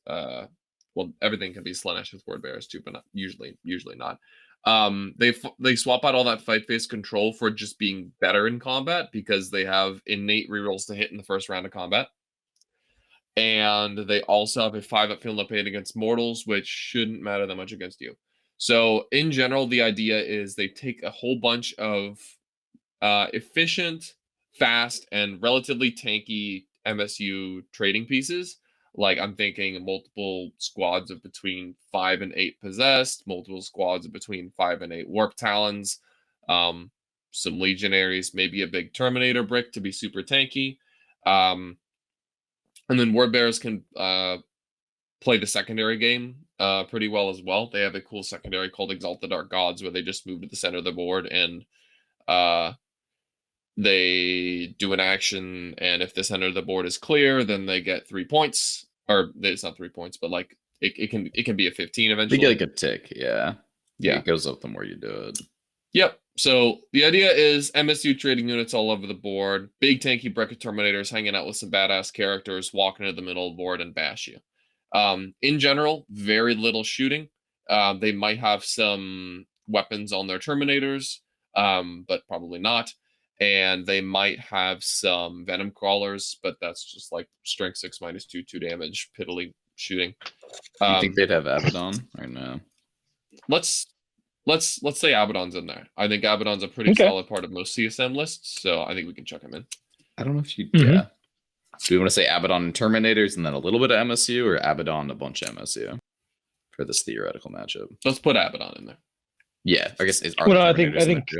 everything can be Slaanesh with Word Bears too, but not usually not. They swap out all that fight phase control for just being better in combat, because they have innate rerolls to hit in the first round of combat. And they also have a 5-up feel no pain against mortals, which shouldn't matter that much against you. So in general, the idea is they take a whole bunch of efficient, fast, and relatively tanky MSU trading pieces. Like, I'm thinking multiple squads of between 5 and 8 possessed, multiple squads of between 5 and 8 warp talons, some legionaries, maybe a big Terminator brick to be super tanky. And then Word Bears can play the secondary game pretty well as well. They have a cool secondary called Exalt the Dark Gods, where they just move to the center of the board and they do an action, and if the center of the board is clear, then they get 3 points. Or it's not 3 points, but like it can be a 15 eventually.
They get like a tick, yeah.
Yeah.
It goes up the more you do it.
Yep. So the idea is MSU trading units all over the board, big tanky Brecker Terminators hanging out with some badass characters, walking into the middle of the board and bash you. In general, very little shooting. They might have some weapons on their Terminators, but probably not. And they might have some Venom Crawlers, but that's just like strength 6 -2, 2 damage, piddly shooting.
Do you think they'd have Abaddon or no?
Let's say Abaddon's in there. I think Abaddon's a pretty solid part of most CSM lists, so I think we can chuck him in.
I don't know if you... Yeah. Do we want to say Abaddon and Terminators and then a little bit of MSU, or Abaddon and a bunch of MSU for this theoretical matchup?
Let's put Abaddon in there.
Yeah, I guess...
I think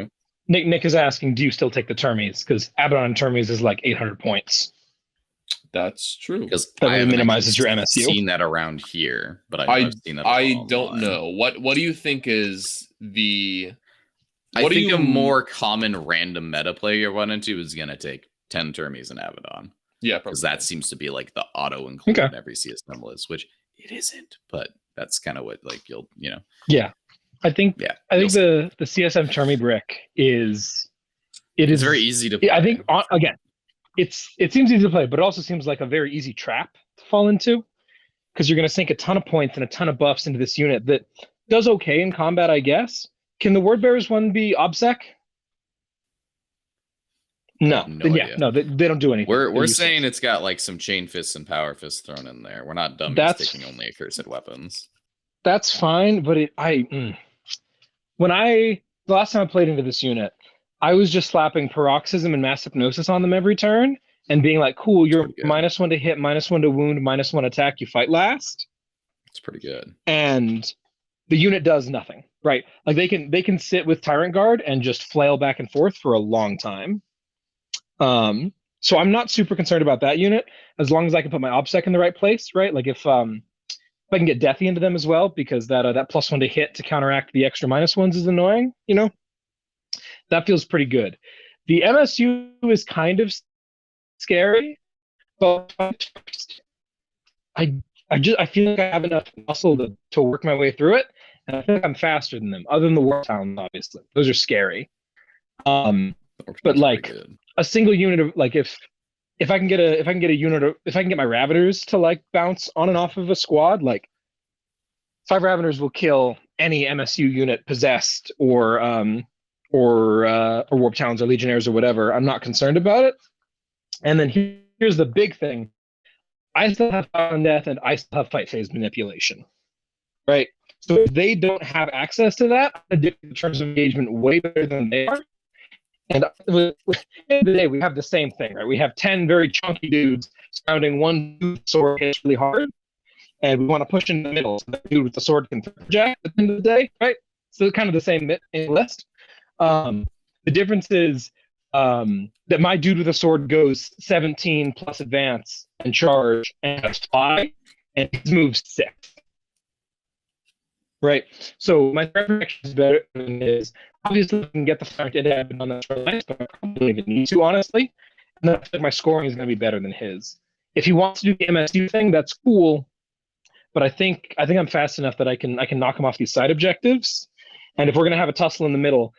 Nick is asking, do you still take the Termies? Because Abaddon and Termies is like 800 points.
That's true.
Because
that really minimizes your MSU.
Seen that around here, but I've seen that.
I don't know. What do you think is the?
I think a more common random meta player you run into is gonna take 10 Termies and Abaddon.
Yeah,
because that seems to be like the auto include in every CSM list, which it isn't, but that's kind of what like you'll.
Yeah, I think the CSM Termy brick is
very easy to play.
I think again. It seems easy to play, but it also seems like a very easy trap to fall into, because you're going to sink a ton of points and a ton of buffs into this unit that does okay in combat, I guess. Can the Word Bearers one be OBSEC? No. They don't do anything.
We're saying it's got like some chain fists and power fists thrown in there. We're not dummies taking only accursed weapons.
That's fine, but the last time I played into this unit, I was just slapping Paroxysm and Mass Hypnosis on them every turn and being like, cool, you're -1 to hit, -1 to wound, -1 attack, you fight last.
It's pretty good.
And the unit does nothing, right? Like they can sit with Tyrant Guard and just flail back and forth for a long time. So I'm not super concerned about that unit as long as I can put my OBSEC in the right place, right? Like if I can get Deathy into them as well, because that +1 to hit to counteract the extra -1s is annoying, That feels pretty good. The MSU is kind of scary, but I feel like I have enough muscle to work my way through it, and I think I'm faster than them. Other than the War Talons, obviously, those are scary. But like a single unit of like if I can get a unit of, if I can get my Ravagers to like bounce on and off of a squad, like 5 Ravagers will kill any MSU unit possessed or Warp Talons or Legionnaires or whatever. I'm not concerned about it. And then here's the big thing. I still have Fight on Death and I still have fight phase manipulation, right? So if they don't have access to that, I'm gonna do the terms of engagement way better than they are. And at the end of the day, we have the same thing, right? We have 10 very chunky dudes surrounding one dude with the sword hits really hard, and we want to push in the middle so that dude with the sword can project at the end of the day, right? So kind of the same list. The difference is that my dude with a sword goes 17 plus advance and charge and has fly, and his moves 6. Right. So my threat protection is better than his. Obviously, I can get the fact it had been on that short list, but I probably don't even need to, honestly. And then I think my scoring is going to be better than his. If he wants to do the MSU thing, that's cool. But I think I'm fast enough that I can knock him off these side objectives. And if we're going to have a tussle in the middle,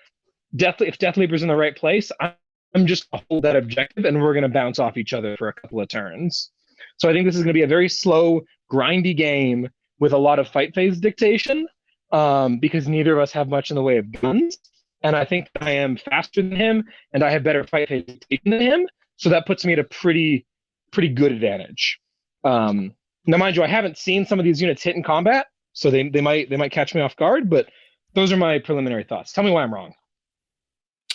if Death Leaper's in the right place, I'm just going to hold that objective, and we're going to bounce off each other for a couple of turns. So I think this is going to be a very slow, grindy game with a lot of fight phase dictation, because neither of us have much in the way of guns. And I think I am faster than him, and I have better fight phase dictation than him. So that puts me at a pretty good advantage. Now, mind you, I haven't seen some of these units hit in combat, so they might catch me off guard. But those are my preliminary thoughts. Tell me why I'm wrong.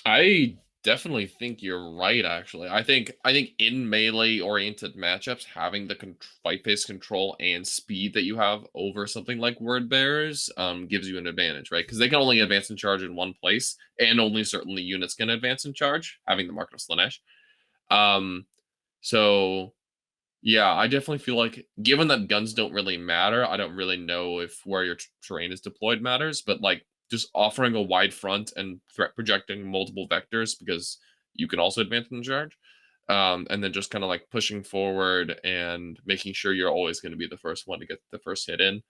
I definitely think you're right, actually. I think in melee-oriented matchups, having the fight pace control and speed that you have over something like Word Bearers gives you an advantage, right? Because they can only advance and charge in one place, and only certain units can advance and charge, having the Mark of Slanesh. So, yeah, I definitely feel like, given that guns don't really matter, I don't really know if where your terrain is deployed matters, but like, just offering a wide front and threat projecting multiple vectors, because you can also advance and charge, and then just kind of like pushing forward and making sure you're always going to be the first one to get the first hit in,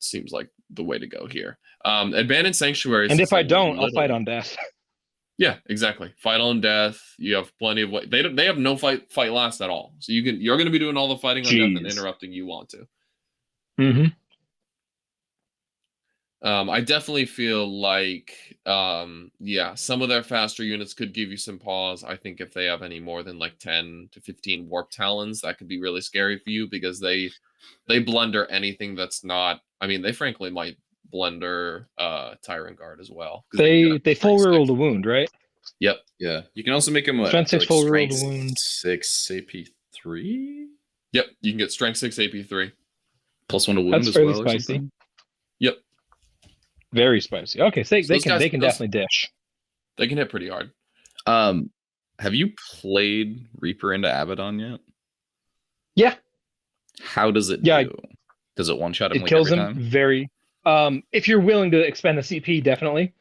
seems like the way to go here. Abandoned Sanctuary,
and if I don't, I'll fight on death.
Yeah, exactly. Fight on death. You have plenty of they have no fight last at all, so you're going to be doing all the fighting on death and interrupting you want to.
Mm-hmm.
I definitely feel like, some of their faster units could give you some pause. I think if they have any more than like 10 to 15 Warp Talons, that could be really scary for you, because they blunder anything that's not. I mean, they frankly might blunder Tyrant Guard as well.
They full reroll the wound, right?
Yep.
Yeah. You can also make them
Strength 6 full reroll the
strength
wound.
6 AP3.
Yep. You can get Strength 6 AP3
+1 to wound.
That's
as
fairly
well,
spicy.
Yep.
Very spicy. Okay, so they can definitely dish.
They can hit pretty hard.
Have you played Reaper into Abaddon yet?
Yeah.
How does it do? Does it one-shot him?
It kills him
time?
very. If you're willing to expend the CP, definitely.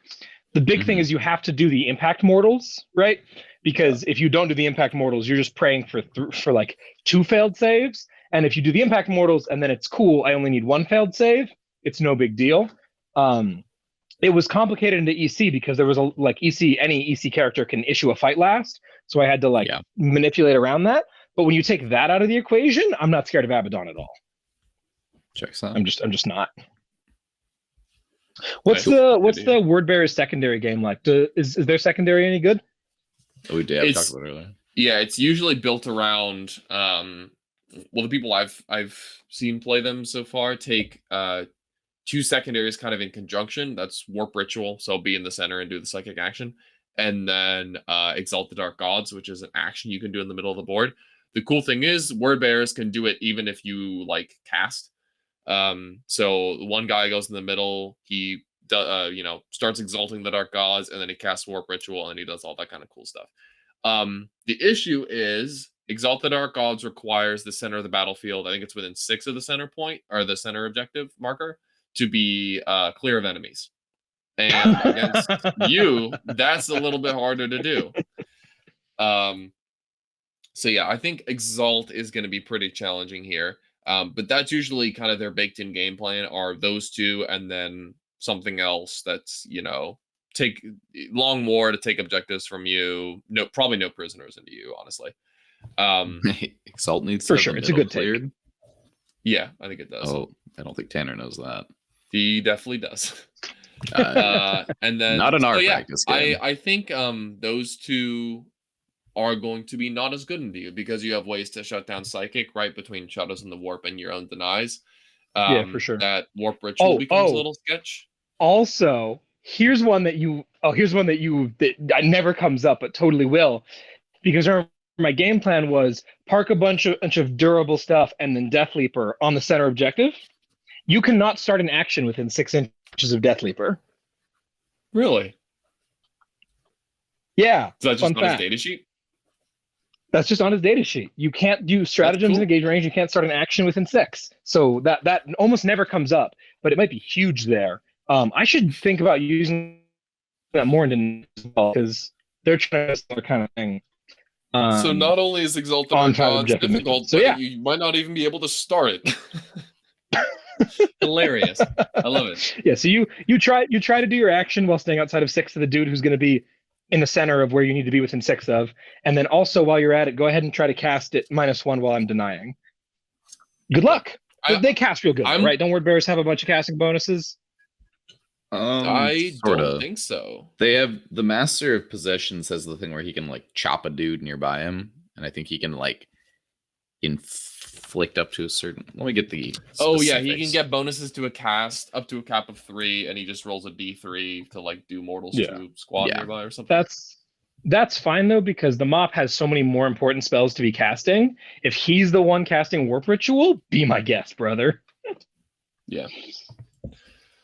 The big thing is you have to do the impact mortals, right? Because if you don't do the impact mortals, you're just praying for like 2 failed saves. And if you do the impact mortals and then it's cool, I only need 1 failed save, it's no big deal. It was complicated into EC because there was any EC character can issue a fight last, so I had to manipulate around that. But when you take that out of the equation, I'm not scared of Abaddon at all.
Checks out.
I'm just not. What's the Word Bearer's secondary game like? Is their secondary any good?
Oh, we did talk about it earlier.
Yeah, it's usually built around the people I've seen play them so far take 2 secondaries kind of in conjunction. That's Warp Ritual, so be in the center and do the psychic action. And then Exalt the Dark Gods, which is an action you can do in the middle of the board. The cool thing is, Word Bearers can do it even if you cast. So one guy goes in the middle, he starts exalting the Dark Gods, and then he casts Warp Ritual, and he does all that kind of cool stuff. The issue is, Exalt the Dark Gods requires the center of the battlefield, I think it's within 6 of the center point, or the center objective marker, to be clear of enemies. And against you, that's a little bit harder to do. So yeah, I think Exalt is going to be pretty challenging here. But that's usually kind of their baked-in game plan, are those 2, and then something else that's, take long war to take objectives from you. No, probably no prisoners into you, honestly.
Exalt needs
for sure. It's a good cleared. Take.
Yeah, I think it does.
Oh, I don't think Tanner knows that.
He definitely does. And then
not an art practice game.
I think those 2 are going to be not as good in view because you have ways to shut down psychic right between shadows and the warp and your own denies.
Yeah, for sure.
That warp ritual becomes a little sketch.
Also, here's one that that never comes up but totally will, because my game plan was park a bunch of durable stuff and then Death Leaper on the center objective. You cannot start an action within 6 inches of Death Leaper.
Really?
Yeah.
Is that just on his data sheet?
That's just on his data sheet. You can't do stratagems in engage range. You can't start an action within 6. So that almost never comes up, but it might be huge there. I should think about using that more in as well, because they're trying to do that kind of thing.
So not only is Exalted Archons difficult, but you might not even be able to start it. Hilarious. I love it.
Yeah, so you try to do your action while staying outside of 6 of the dude who's going to be in the center of where you need to be within 6 of, and then also while you're at it, go ahead and try to cast it -1 while I'm denying. Good luck. They cast real good, right? Don't Word Bearers have a bunch of casting bonuses?
I don't think so.
They have the Master of Possession says the thing where he can like chop a dude nearby him, and I think he can like inflict up to a certain. Let me get the.
Oh yeah, he can get bonuses to a cast up to a cap of 3, and he just rolls a D3 to like do mortals to squad nearby or something.
That's fine though, because the Mop has so many more important spells to be casting. If he's the one casting Warp Ritual, be my guest, brother.
Yeah.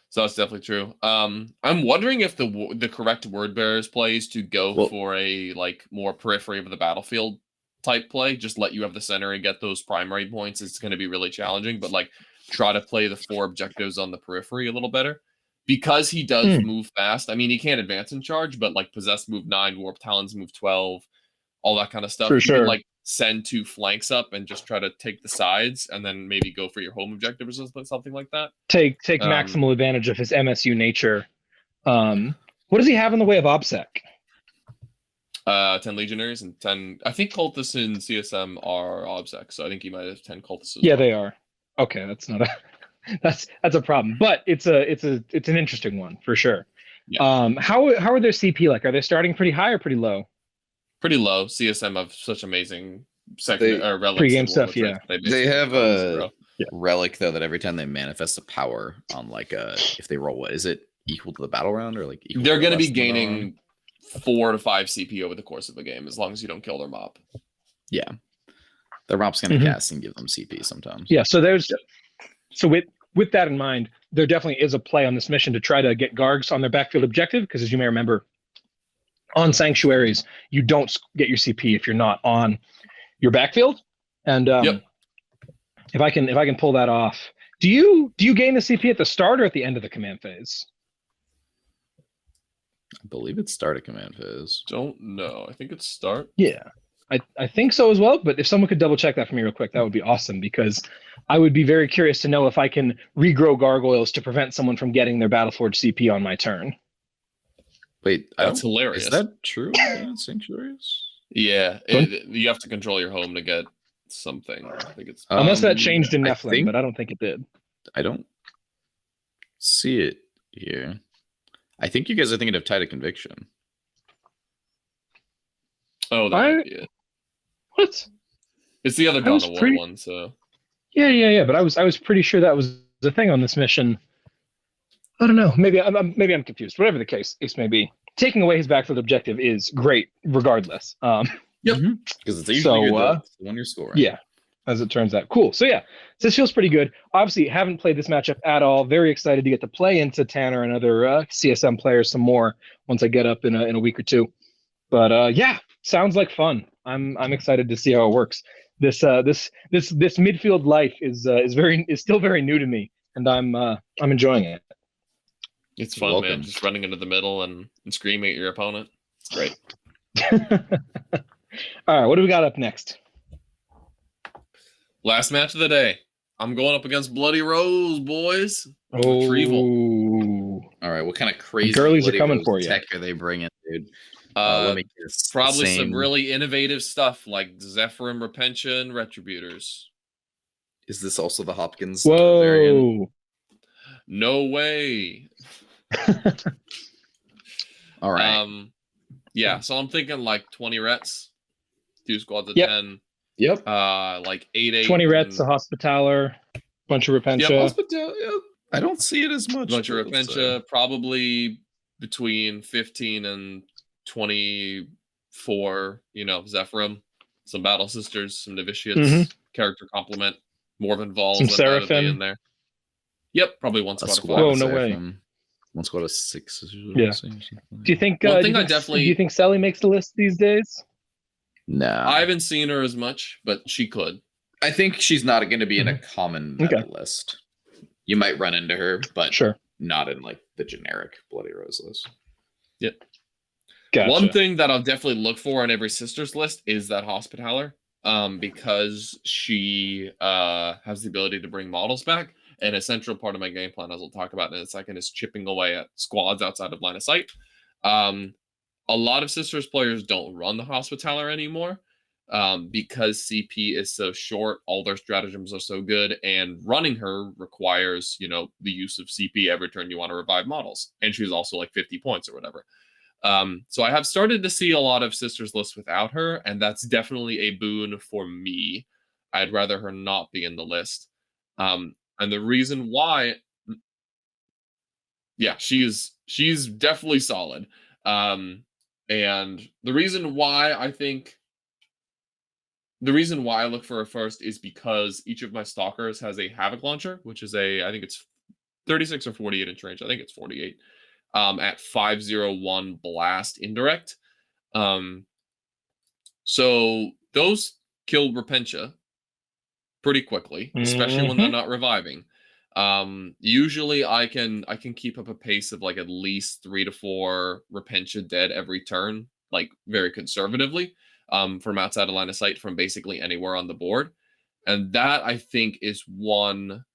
So that's definitely true. I'm wondering if the correct Word Bearers play is to go for a like more periphery of the battlefield type play. Just let you have the center and get those primary points. It's going to be really challenging, but like try to play the 4 objectives on the periphery a little better because he does move fast. I mean, he can't advance in charge, but like Possessed move 9, Warp Talons move 12, all that kind of stuff.
For sure.
Can, like send 2 flanks up and just try to take the sides and then maybe go for your home objective or something like that.
Take maximal advantage of his MSU nature. What does he have in the way of OBSEC?
10 Legionaries and 10. I think cultists in CSM are OBSEC, so I think he might have 10 cultists.
They are. Okay, that's not a that's a problem, but it's an interesting one for sure. Yeah. How are their CP like? Are they starting pretty high or pretty low?
Pretty low. CSM have such amazing relics.
Pre-game stuff, yeah.
They have a relic though that every time they manifest a power on like if they roll, what is it equal to the battle round or like
they're going to be gaining 4 to 5 CP over the course of the game as long as you don't kill their mop.
Yeah, their mop's going to cast and give them CP sometimes.
Yeah, so with that in mind, there definitely is a play on this mission to try to get Gargs on their backfield objective, because as you may remember, on Sanctuaries, you don't get your CP if you're not on your backfield. And if I can pull that off, do you gain the CP at the start or at the end of the command phase?
I believe it's start of command phase.
Don't know. I think it's start.
Yeah, I think so as well. But if someone could double check that for me real quick, that would be awesome, because I would be very curious to know if I can regrow gargoyles to prevent someone from getting their Battleforge CP on my turn.
Wait,
that's hilarious.
Is that true? Sanctuaries?
Yeah, you have to control your home to get something. I think it's
unless that changed in Nephilim, but I don't think it did.
I don't see it here. I think you guys are thinking of Tide of Conviction.
Oh, that might be it.
What?
It's the other Dawn of War one, so.
Yeah. But I was pretty sure that was the thing on this mission. I don't know. Maybe I'm confused. Whatever the case may be, taking away his backfield objective is great, regardless.
Yep.
Because it's usually the one you're scoring.
Yeah, as it turns out. Cool. So yeah, this feels pretty good. Obviously, haven't played this matchup at all. Very excited to get to play into Tanner and other CSM players some more once I get up in a week or two. But yeah, sounds like fun. I'm excited to see how it works. This midfield life is still very new to me, and I'm enjoying it.
It's fun, man. Just running into the middle and screaming at your opponent. It's great.
All right, what do we got up next?
Last match of the day. I'm going up against Bloody Rose, boys.
Oh.
Retrieval. All right, what kind of crazy
girlies are coming for you?
Tech are they bringing, dude?
Let me guess. Probably some really innovative stuff like Zephyrim Repention Retributors.
Is this also the Hopkins
variant?
No way.
All right.
Yeah, so I'm thinking like 20 rets. 2 squads of
Yep.
10.
Yep.
Like 8,
20 Rets, a Hospitaller, bunch of Repentia.
Hospital. I don't see it as much.
bunch of
but let's
Repentia, probably between 15 and 24, Zephyrim, some Battle Sisters, some Novitiates, character complement, Morven Vols
Some
undoubtedly
Seraphim.
in there. Yep, probably one
say.
squad
A
of
squad
5.
Whoa,
of
no way.
Seraphim. One squad of 6.
Yeah. Do you think?
One
do
thing
you
I
think,
definitely-
Do you think Sally makes the list these days?
No.
I haven't seen her as much, but she could.
I think she's not going to be in a common meta list. You might run into her, but
Sure.
not in like the generic Bloody Rose list.
Yep.
Gotcha.
One thing that I'll definitely look for on every Sisters list is that Hospitaller, because she has the ability to bring models back. And a central part of my game plan, as we'll talk about in a second, is chipping away at squads outside of line of sight. A lot of Sisters players don't run the Hospitaller anymore because CP is so short. All their stratagems are so good, and running her requires, the use of CP every turn you want to revive models. And she's also like 50 points or whatever. So I have started to see a lot of Sisters lists without her, and that's definitely a boon for me. I'd rather her not be in the list. And the reason why, she's definitely solid. And the reason why I look for her first is because each of my stalkers has a Havoc launcher, which is I think it's 36 or 48 inch range. I think it's 48. At 501 blast indirect. So those kill Repentia pretty quickly, especially when they're not reviving. Usually I can keep up a pace of like at least 3 to 4 Repentia dead every turn, like very conservatively, from outside of line of sight from basically anywhere on the board. And that, I think, is one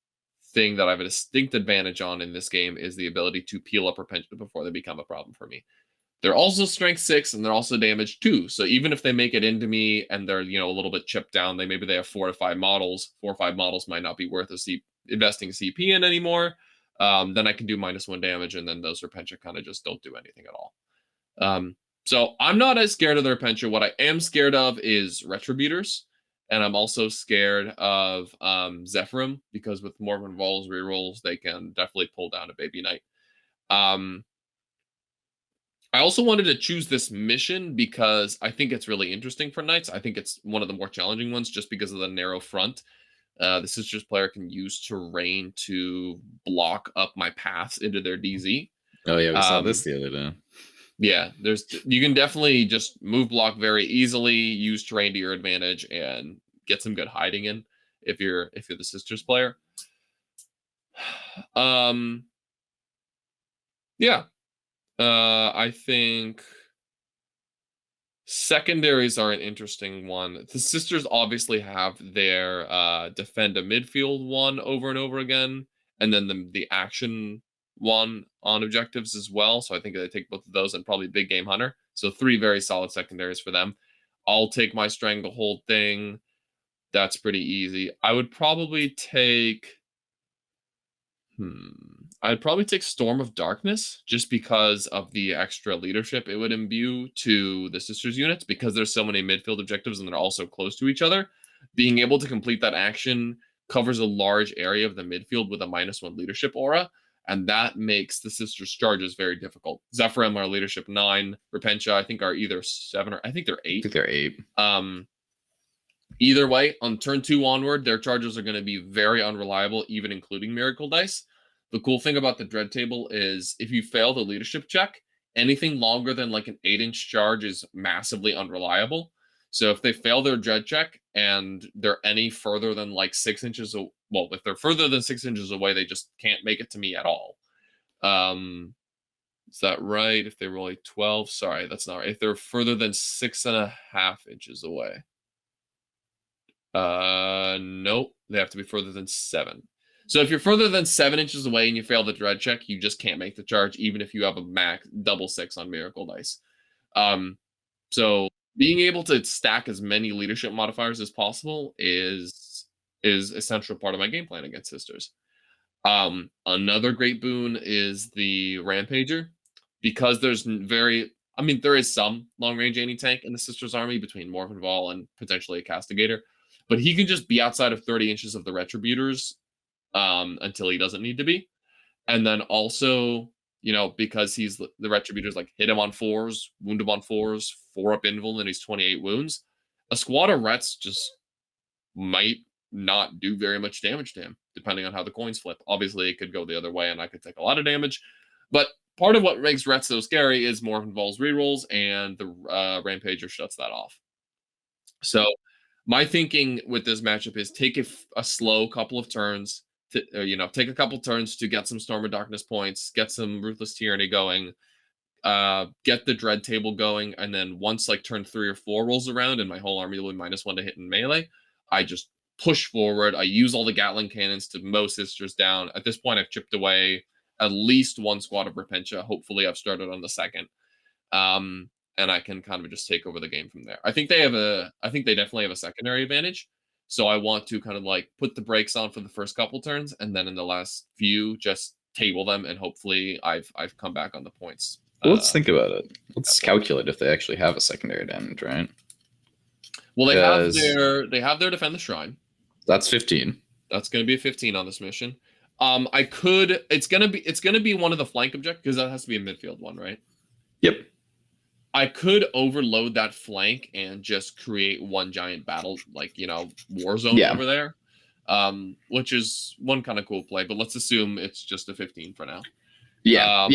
thing that I have a distinct advantage on in this game, is the ability to peel up Repentia before they become a problem for me. They're also strength 6 and they're also damage 2. So even if they make it into me and they're, a little bit chipped down, maybe they have 4 to 5 models. 4 or 5 models might not be worth investing CP in anymore. Then I can do -1 damage, and then those Repentia kind of just don't do anything at all. So I'm not as scared of the Repentia. What I am scared of is Retributors. And I'm also scared of Zephyrim, because with Morven Vols rerolls, they can definitely pull down a Baby Knight. I also wanted to choose this mission because I think it's really interesting for Knights. I think it's one of the more challenging ones just because of the narrow front. The Sisters player can use terrain to block up my paths into their DZ.
Oh yeah, we saw this the other day.
Yeah, you can definitely just move block very easily, use terrain to your advantage, and get some good hiding in if you're the Sisters player. Yeah. I think secondaries are an interesting one. The Sisters obviously have their defend a midfield one over and over again, and then the action one on objectives as well. So I think they take both of those, and probably Big Game Hunter. So 3 very solid secondaries for them. I'll take my Stranglehold thing. That's pretty easy. I would probably take Storm of Darkness, just because of the extra leadership it would imbue to the Sisters units, because there's so many midfield objectives and they're all so close to each other. Being able to complete that action covers a large area of the midfield with a -1 leadership aura, and that makes the Sisters charges very difficult. Zephyrim are leadership 9. Repentia, I think, are either 7 or I think they're 8.
I think they're 8.
Either way, on turn 2 onward, their charges are going to be very unreliable, even including Miracle Dice. The cool thing about the Dread table is if you fail the leadership check, anything longer than like an 8-inch charge is massively unreliable. So if they fail their Dread check and they're any further than like 6 inches, if they're further than 6 inches away, they just can't make it to me at all. Is that right? If they roll a 12, sorry, that's not right. If they're further than 6.5 inches away. Nope, they have to be further than 7. So if you're further than 7 inches away and you fail the Dread check, you just can't make the charge, even if you have a max double 6 on Miracle Dice. So being able to stack as many leadership modifiers as possible is a central part of my game plan against Sisters. Another great boon is the Rampager, because there's I'm I mean, there is some long-range anti-tank in the Sisters army between Morvenval and potentially a Castigator, but he can just be outside of 30 inches of the Retributors until he doesn't need to be. And then also, you know, because he's the Retributors like hit him on 4s, wound him on 4s, 4-up invul, and he's 28 wounds. A squad of Rets just might not do very much damage to him, depending on how the coins flip. Obviously, it could go the other way, and I could take a lot of damage. But part of what makes Rets so scary is Morvenval's rerolls, and the Rampager shuts that off. So my thinking with this matchup is take a slow couple of turns, take a couple turns to get some Storm of Darkness points, get some Ruthless Tyranny going, get the Dread table going, and then once like turn 3 or 4 rolls around and my whole army will be -1 to hit in melee, I just push forward. I use all the Gatling cannons to mow Sisters down. At this point, I've chipped away at least 1 squad of Repentia. Hopefully, I've started on the second. And I can kind of just take over the game from there. I think they definitely have a secondary advantage. So I want to kind of like put the brakes on for the first couple turns, and then in the last few, just table them, and hopefully I've come back on the points.
Well, let's think about it. Let's calculate if they actually have a secondary advantage, right?
Well, they have their Defend the Shrine.
That's 15.
That's going to be a 15 on this mission. It's gonna be one of the flank objectives, because that has to be a midfield one, right?
Yep.
I could overload that flank and just create one giant battle, like, war zone over there, which is one kind of cool play. But let's assume it's just a 15 for now.
Yeah,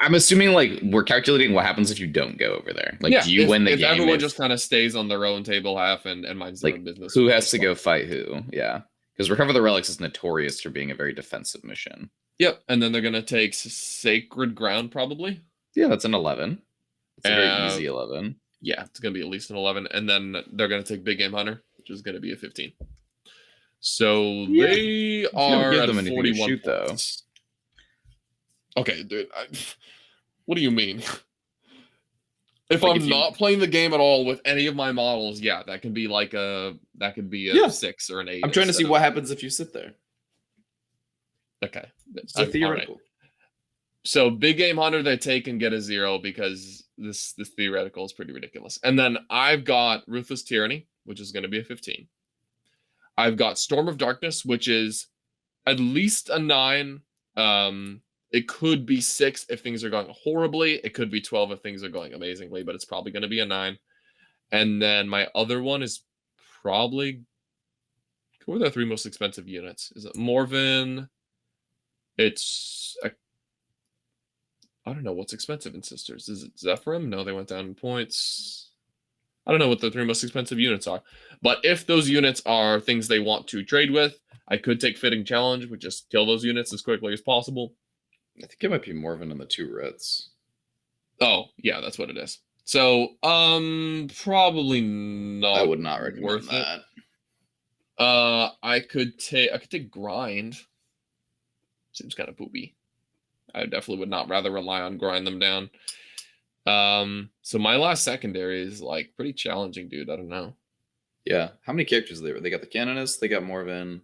I'm assuming like we're calculating what happens if you don't go over there. Like, do you win the game?
If everyone just kind of stays on their own table half and minds their own business.
Who has to go fight who? Yeah, because Recover the Relics is notorious for being a very defensive mission.
Yep, and then they're gonna take Sacred Ground probably.
Yeah, that's an 11. It's a very easy 11.
Yeah, it's gonna be at least an 11, and then they're gonna take Big Game Hunter, which is gonna be a 15. So they are at 41
shoot, though.
Okay, dude. What do you mean? If I'm not playing the game at all with any of my models, that can be like a 6 or an 8.
I'm trying to see what happens if you sit there.
Okay,
it's a theoretical.
Right. So Big Game Hunter they take and get a 0 because this theoretical is pretty ridiculous. And then I've got Ruthless Tyranny, which is going to be a 15. I've got Storm of Darkness, which is at least a 9. It could be 6 if things are going horribly. It could be 12 if things are going amazingly, but it's probably going to be a 9. And then my other one is probably... Who are the 3 most expensive units? Is it Morven? It's... I don't know what's expensive in Sisters. Is it Zephyrim? No, they went down in points. I don't know what the 3 most expensive units are. But if those units are things they want to trade with, I could take Fitting Challenge, which just kill those units as quickly as possible.
I think it might be Morven and the 2 Reds.
Oh, yeah, that's what it is. So, probably not.
I would not recommend that.
I could take Grind. Seems kind of poopy. I definitely would not rather rely on grind them down. So my last secondary is like pretty challenging, dude. I don't know.
Yeah. How many characters are there? They got the Canonist, they got Morven,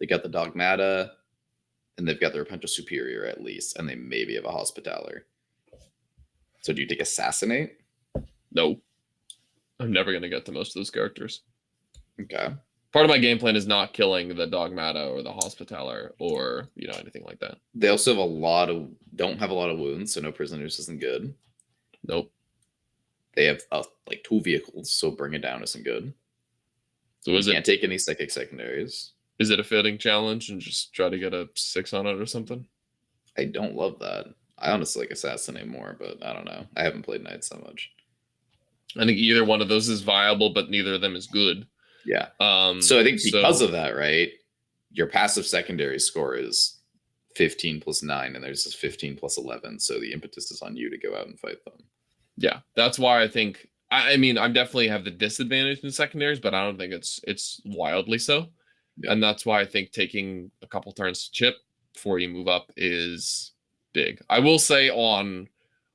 they got the Dogmata, and they've got the Repentia Superior at least, and they maybe have a Hospitaller. So do you take Assassinate?
No. I'm never going to get to most of those characters.
Okay.
Part of my game plan is not killing the Dogmata or the Hospitaller or, anything like that.
They also have don't have a lot of wounds, so no prisoners isn't good.
Nope.
They have like 2 vehicles, so bring it down isn't good.
So
you can't take any psychic secondaries.
Is it a fitting challenge and just try to get a 6 on it or something?
I don't love that. I honestly like Assassinate more, but I don't know. I haven't played Knights so much.
I think either one of those is viable, but neither of them is good.
Yeah. So I think because of that, right, your passive secondary score is 15 plus 9, and there's this 15 plus 11. So the impetus is on you to go out and fight them.
Yeah, that's why I think. I mean, I definitely have the disadvantage in secondaries, but I don't think it's wildly so. Yeah. And that's why I think taking a couple turns to chip before you move up is big. I will say on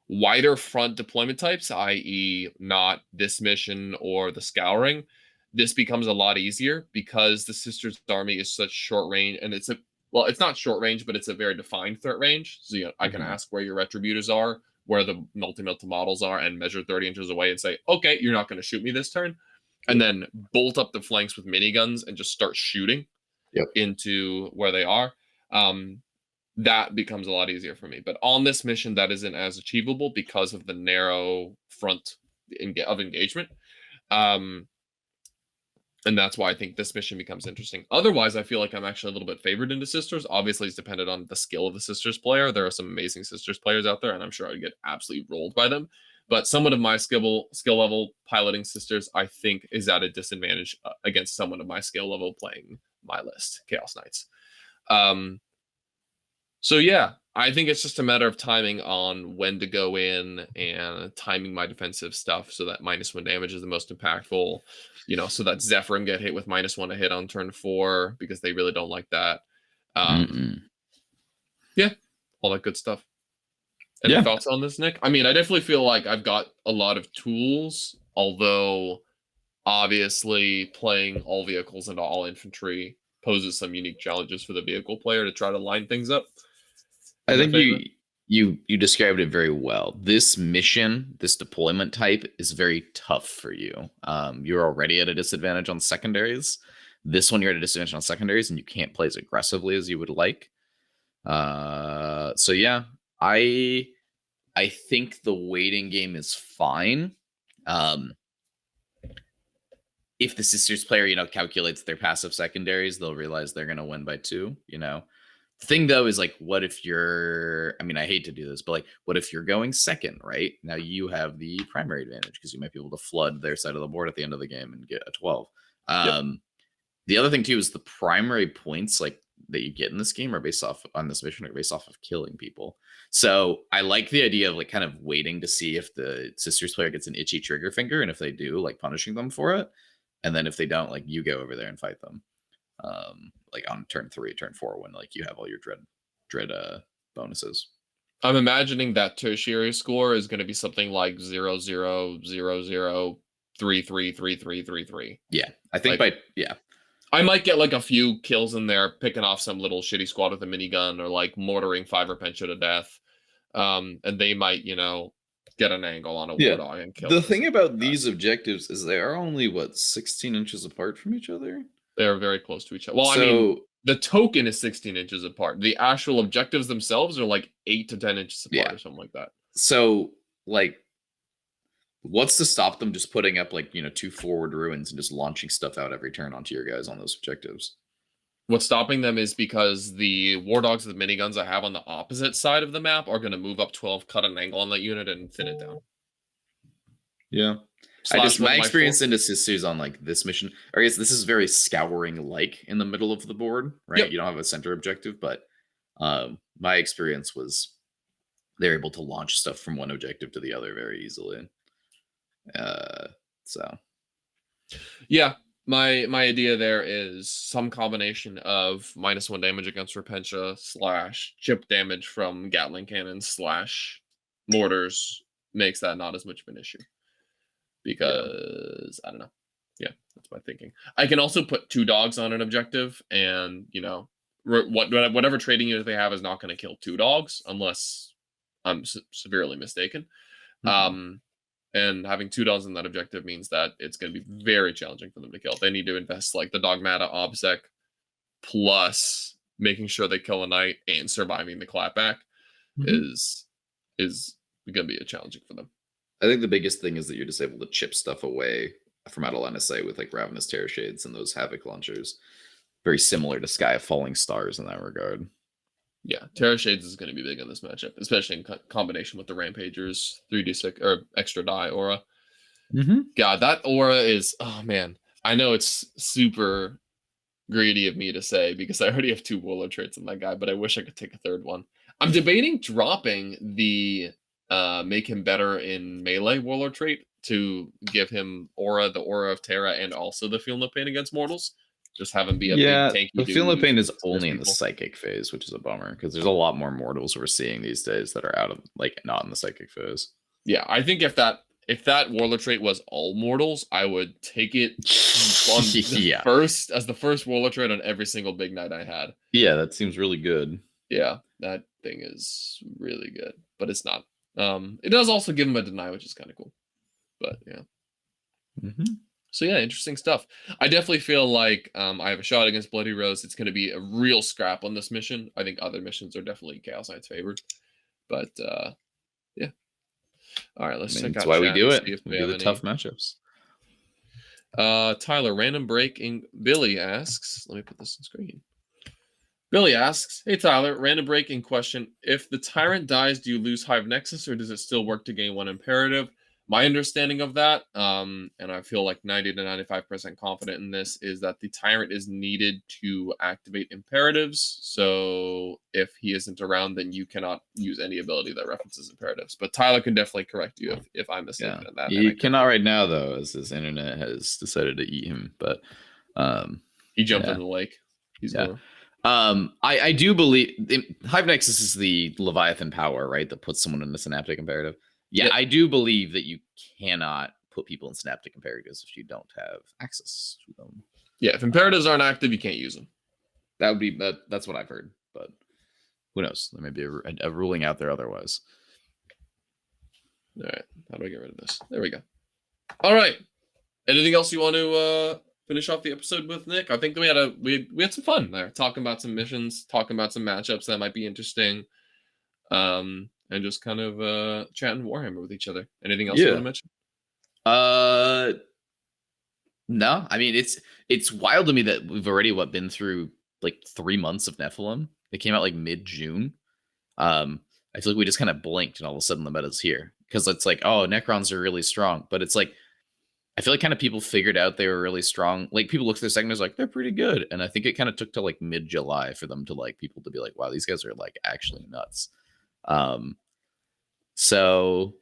wider front deployment types, i.e. not this mission or the Scouring, this becomes a lot easier because the Sisters Army is such short range, and it's not short range, but it's a very defined threat range. So I can ask where your Retributors are where the multi-milta models are and measure 30 inches away and say, okay, you're not going to shoot me this turn, and then bolt up the flanks with miniguns and just start shooting into where they are. That becomes a lot easier for me. But on this mission, that isn't as achievable because of the narrow front of engagement. And that's why I think this mission becomes interesting. Otherwise, I feel like I'm actually a little bit favored into Sisters. Obviously, it's dependent on the skill of the Sisters player. There are some amazing Sisters players out there, and I'm sure I'd get absolutely rolled by them. But someone of my skill level piloting Sisters, I think, is at a disadvantage against someone of my skill level playing my list, Chaos Knights. So yeah, I think it's just a matter of timing on when to go in and timing my defensive stuff so that -1 damage is the most impactful, so that Zephyrim get hit with -1 a hit on turn 4 because they really don't like that. Yeah, all that good stuff. Any thoughts on this, Nick? I mean, I definitely feel like I've got a lot of tools, although obviously playing all vehicles and all infantry poses some unique challenges for the vehicle player to try to line things up.
I think you described it very well. This mission, this deployment type is very tough for you. You're already at a disadvantage on secondaries. This one, you're at a disadvantage on secondaries, and you can't play as aggressively as you would like. So yeah, I think the waiting game is fine. If the Sisters player, calculates their passive secondaries, they'll realize they're going to win by 2, The thing, though, is like, what if you're, I hate to do this, but like, what if you're going second, right? Now you have the primary advantage because you might be able to flood their side of the board at the end of the game and get a 12. The other thing, too, is the primary points like that you get in this game are based off on this mission are based off of killing people. So I like the idea of like kind of waiting to see if the Sisters player gets an itchy trigger finger. And if they do, like punishing them for it. And then if they don't, like you go over there and fight them. Like on turn 3, turn 4, when like you have all your dread bonuses.
I'm imagining that tertiary score is going to be something like 0 0 0 0 3 3 3 3 3 3.
Yeah, I think
I might get like a few kills in there, picking off some little shitty squad with a minigun or like mortaring 5 Repentia to death. And they might, get an angle on a Wardog and kill.
The thing about these objectives is they are only 16 inches apart from each other.
They're very close to each other. Well, the token is 16 inches apart. The actual objectives themselves are like 8 to 10 inches apart or something like that.
So, like, what's to stop them just putting up, like, 2 forward ruins and just launching stuff out every turn onto your guys on those objectives?
What's stopping them is because the War Dogs with miniguns I have on the opposite side of the map are going to move up 12, cut an angle on that unit, and thin it down.
Yeah. My experience into Sisters on like this mission, or I guess this is very scouring like in the middle of the board, right? Yep. You don't have a center objective, but my experience was they're able to launch stuff from one objective to the other very easily.
Yeah, my idea there is some combination of -1 damage against Repentia / chip damage from Gatling cannons / mortars makes that not as much of an issue. Because I don't know. Yeah, that's my thinking. I can also put 2 dogs on an objective, and whatever trading unit they have is not going to kill 2 dogs unless I'm severely mistaken. And having 2 dogs on that objective means that it's going to be very challenging for them to kill. They need to invest like the Dogmata OBSEC plus making sure they kill a knight and surviving the clapback is going to be challenging for them.
I think the biggest thing is that you're just able to chip stuff away from Atalanta, say, with like Ravenous Terror Shades and those Havoc launchers. Very similar to Sky of Falling Stars in that regard.
Yeah, Terror Shades is going to be big in this matchup, especially in combination with the Rampagers 3d6 or extra die aura. God, that aura is, oh man, I know it's super greedy of me to say because I already have 2 Warlord traits on that guy, but I wish I could take a 3rd one. I'm debating dropping the make him better in melee Warlord trait to give him aura, the aura of Terra, and also the Feel No Pain against mortals. Just have him be a big tanky dude.
The Feel No Pain is only in the psychic phase, which is a bummer because there's a lot more mortals we're seeing these days that are out of like not in the psychic phase.
Yeah, I think if that Warlord trait was all mortals, I would take it on the first Warlord trait on every single big knight I had.
Yeah, that seems really good.
Yeah, that thing is really good, but it's not. It does also give him a deny, which is kind of cool. But yeah. So yeah, interesting stuff. I definitely feel like I have a shot against Bloody Rose. It's going to be a real scrap on this mission. I think other missions are definitely Chaos Knights favored. But yeah. All right, let's check out
That's why we
chat
do
and
it.
see if
We
we
do
have
the
any.
tough matchups.
Tyler, random break in Billy asks, let me put this on screen. Billy asks, hey Tyler, random break in question. If the tyrant dies, do you lose Hive Nexus or does it still work to gain one imperative? My understanding of that, and I feel like 90 to 95% confident in this, is that the tyrant is needed to activate imperatives. So if he isn't around, then you cannot use any ability that references imperatives. But Tyler can definitely correct you if I'm mistaken in that.
You cannot right now, though, as his internet has decided to eat him. But
he jumped in the lake. He's gone.
I do believe Hive Nexus is the Leviathan power, right? That puts someone in the synaptic imperative. Yeah, yep. I do believe that you cannot put people in synaptic imperatives if you don't have access to them.
Yeah, if imperatives aren't active, you can't use them.
That would be that's what I've heard, but who knows? There may be a ruling out there otherwise.
All right, how do I get rid of this? There we go. All right. Anything else you want to finish off the episode with, Nick? I think we had some fun there, talking about some missions, talking about some matchups that might be interesting. And just kind of chatting Warhammer with each other. Anything else you want to mention?
No. I mean, it's wild to me that we've already been through like 3 months of Nephilim. It came out like mid-June. I feel like we just kind of blinked and all of a sudden the meta's here. Because it's like, oh, Necrons are really strong. But it's like, I feel like kind of people figured out they were really strong. Like people look at their secondaries like, they're pretty good. And I think it kind of took till like mid-July for them to like people to be like, wow, these guys are like actually nuts. So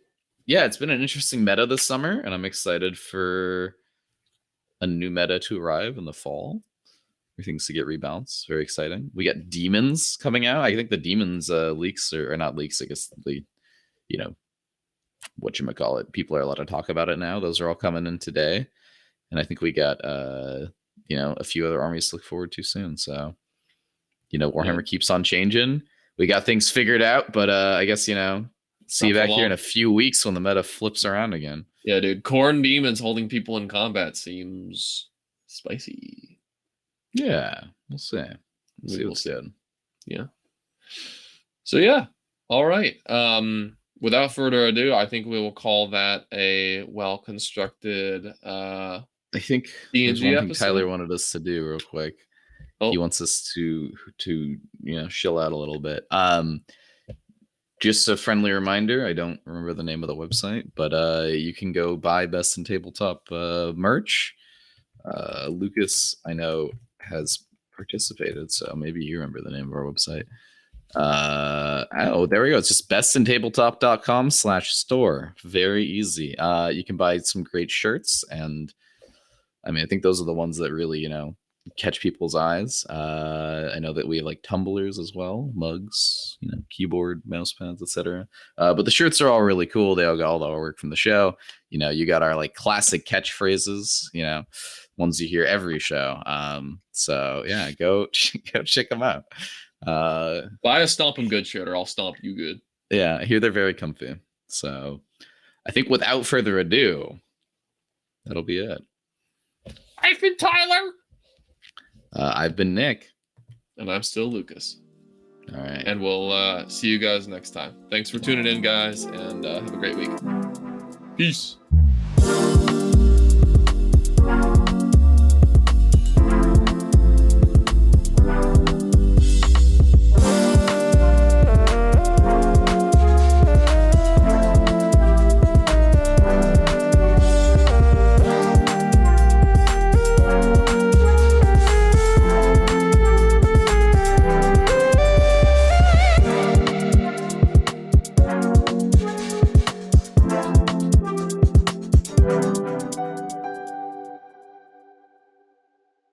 yeah, it's been an interesting meta this summer, and I'm excited for a new meta to arrive in the fall. Things to get rebalanced. Very exciting. We got demons coming out. I think the demons leaks or not leaks. I guess the whatchamacallit, people are allowed to talk about it now. Those are all coming in today, and I think we got a few other armies to look forward to soon. So Warhammer keeps on changing. We got things figured out, but I guess see you back here in a few weeks when the meta flips around again.
Yeah, dude. Corn demons holding people in combat seems spicy.
Yeah, we'll see. We'll see what's good.
Yeah. So yeah. All right. Without further ado, I think we will call that a well-constructed
I think
there's
one thing Tyler wanted us to do real quick.
Oh.
He wants us to chill out a little bit. Just a friendly reminder, I don't remember the name of the website, but you can go buy Best in Tabletop merch. Lukas, I know, has participated, so maybe you remember the name of our website. There we go. It's just bestintabletop.com/store. Very easy. You can buy some great shirts, and I mean, I think those are the ones that really, catch people's eyes. I know that we have like tumblers as well, mugs, keyboard, mouse pads, etc. But the shirts are all really cool. They all got all the artwork from the show. You got our like classic catchphrases, ones you hear every show. So yeah, go check them out.
Buy a Stomp 'em Good shirt or I'll stomp you good.
Yeah, I hear they're very comfy. So I think without further ado, that'll be it.
I've been Tyler.
I've been Nick.
And I'm still Lukas.
All right.
And we'll see you guys next time. Thanks for tuning in, guys, and have a great week. Peace.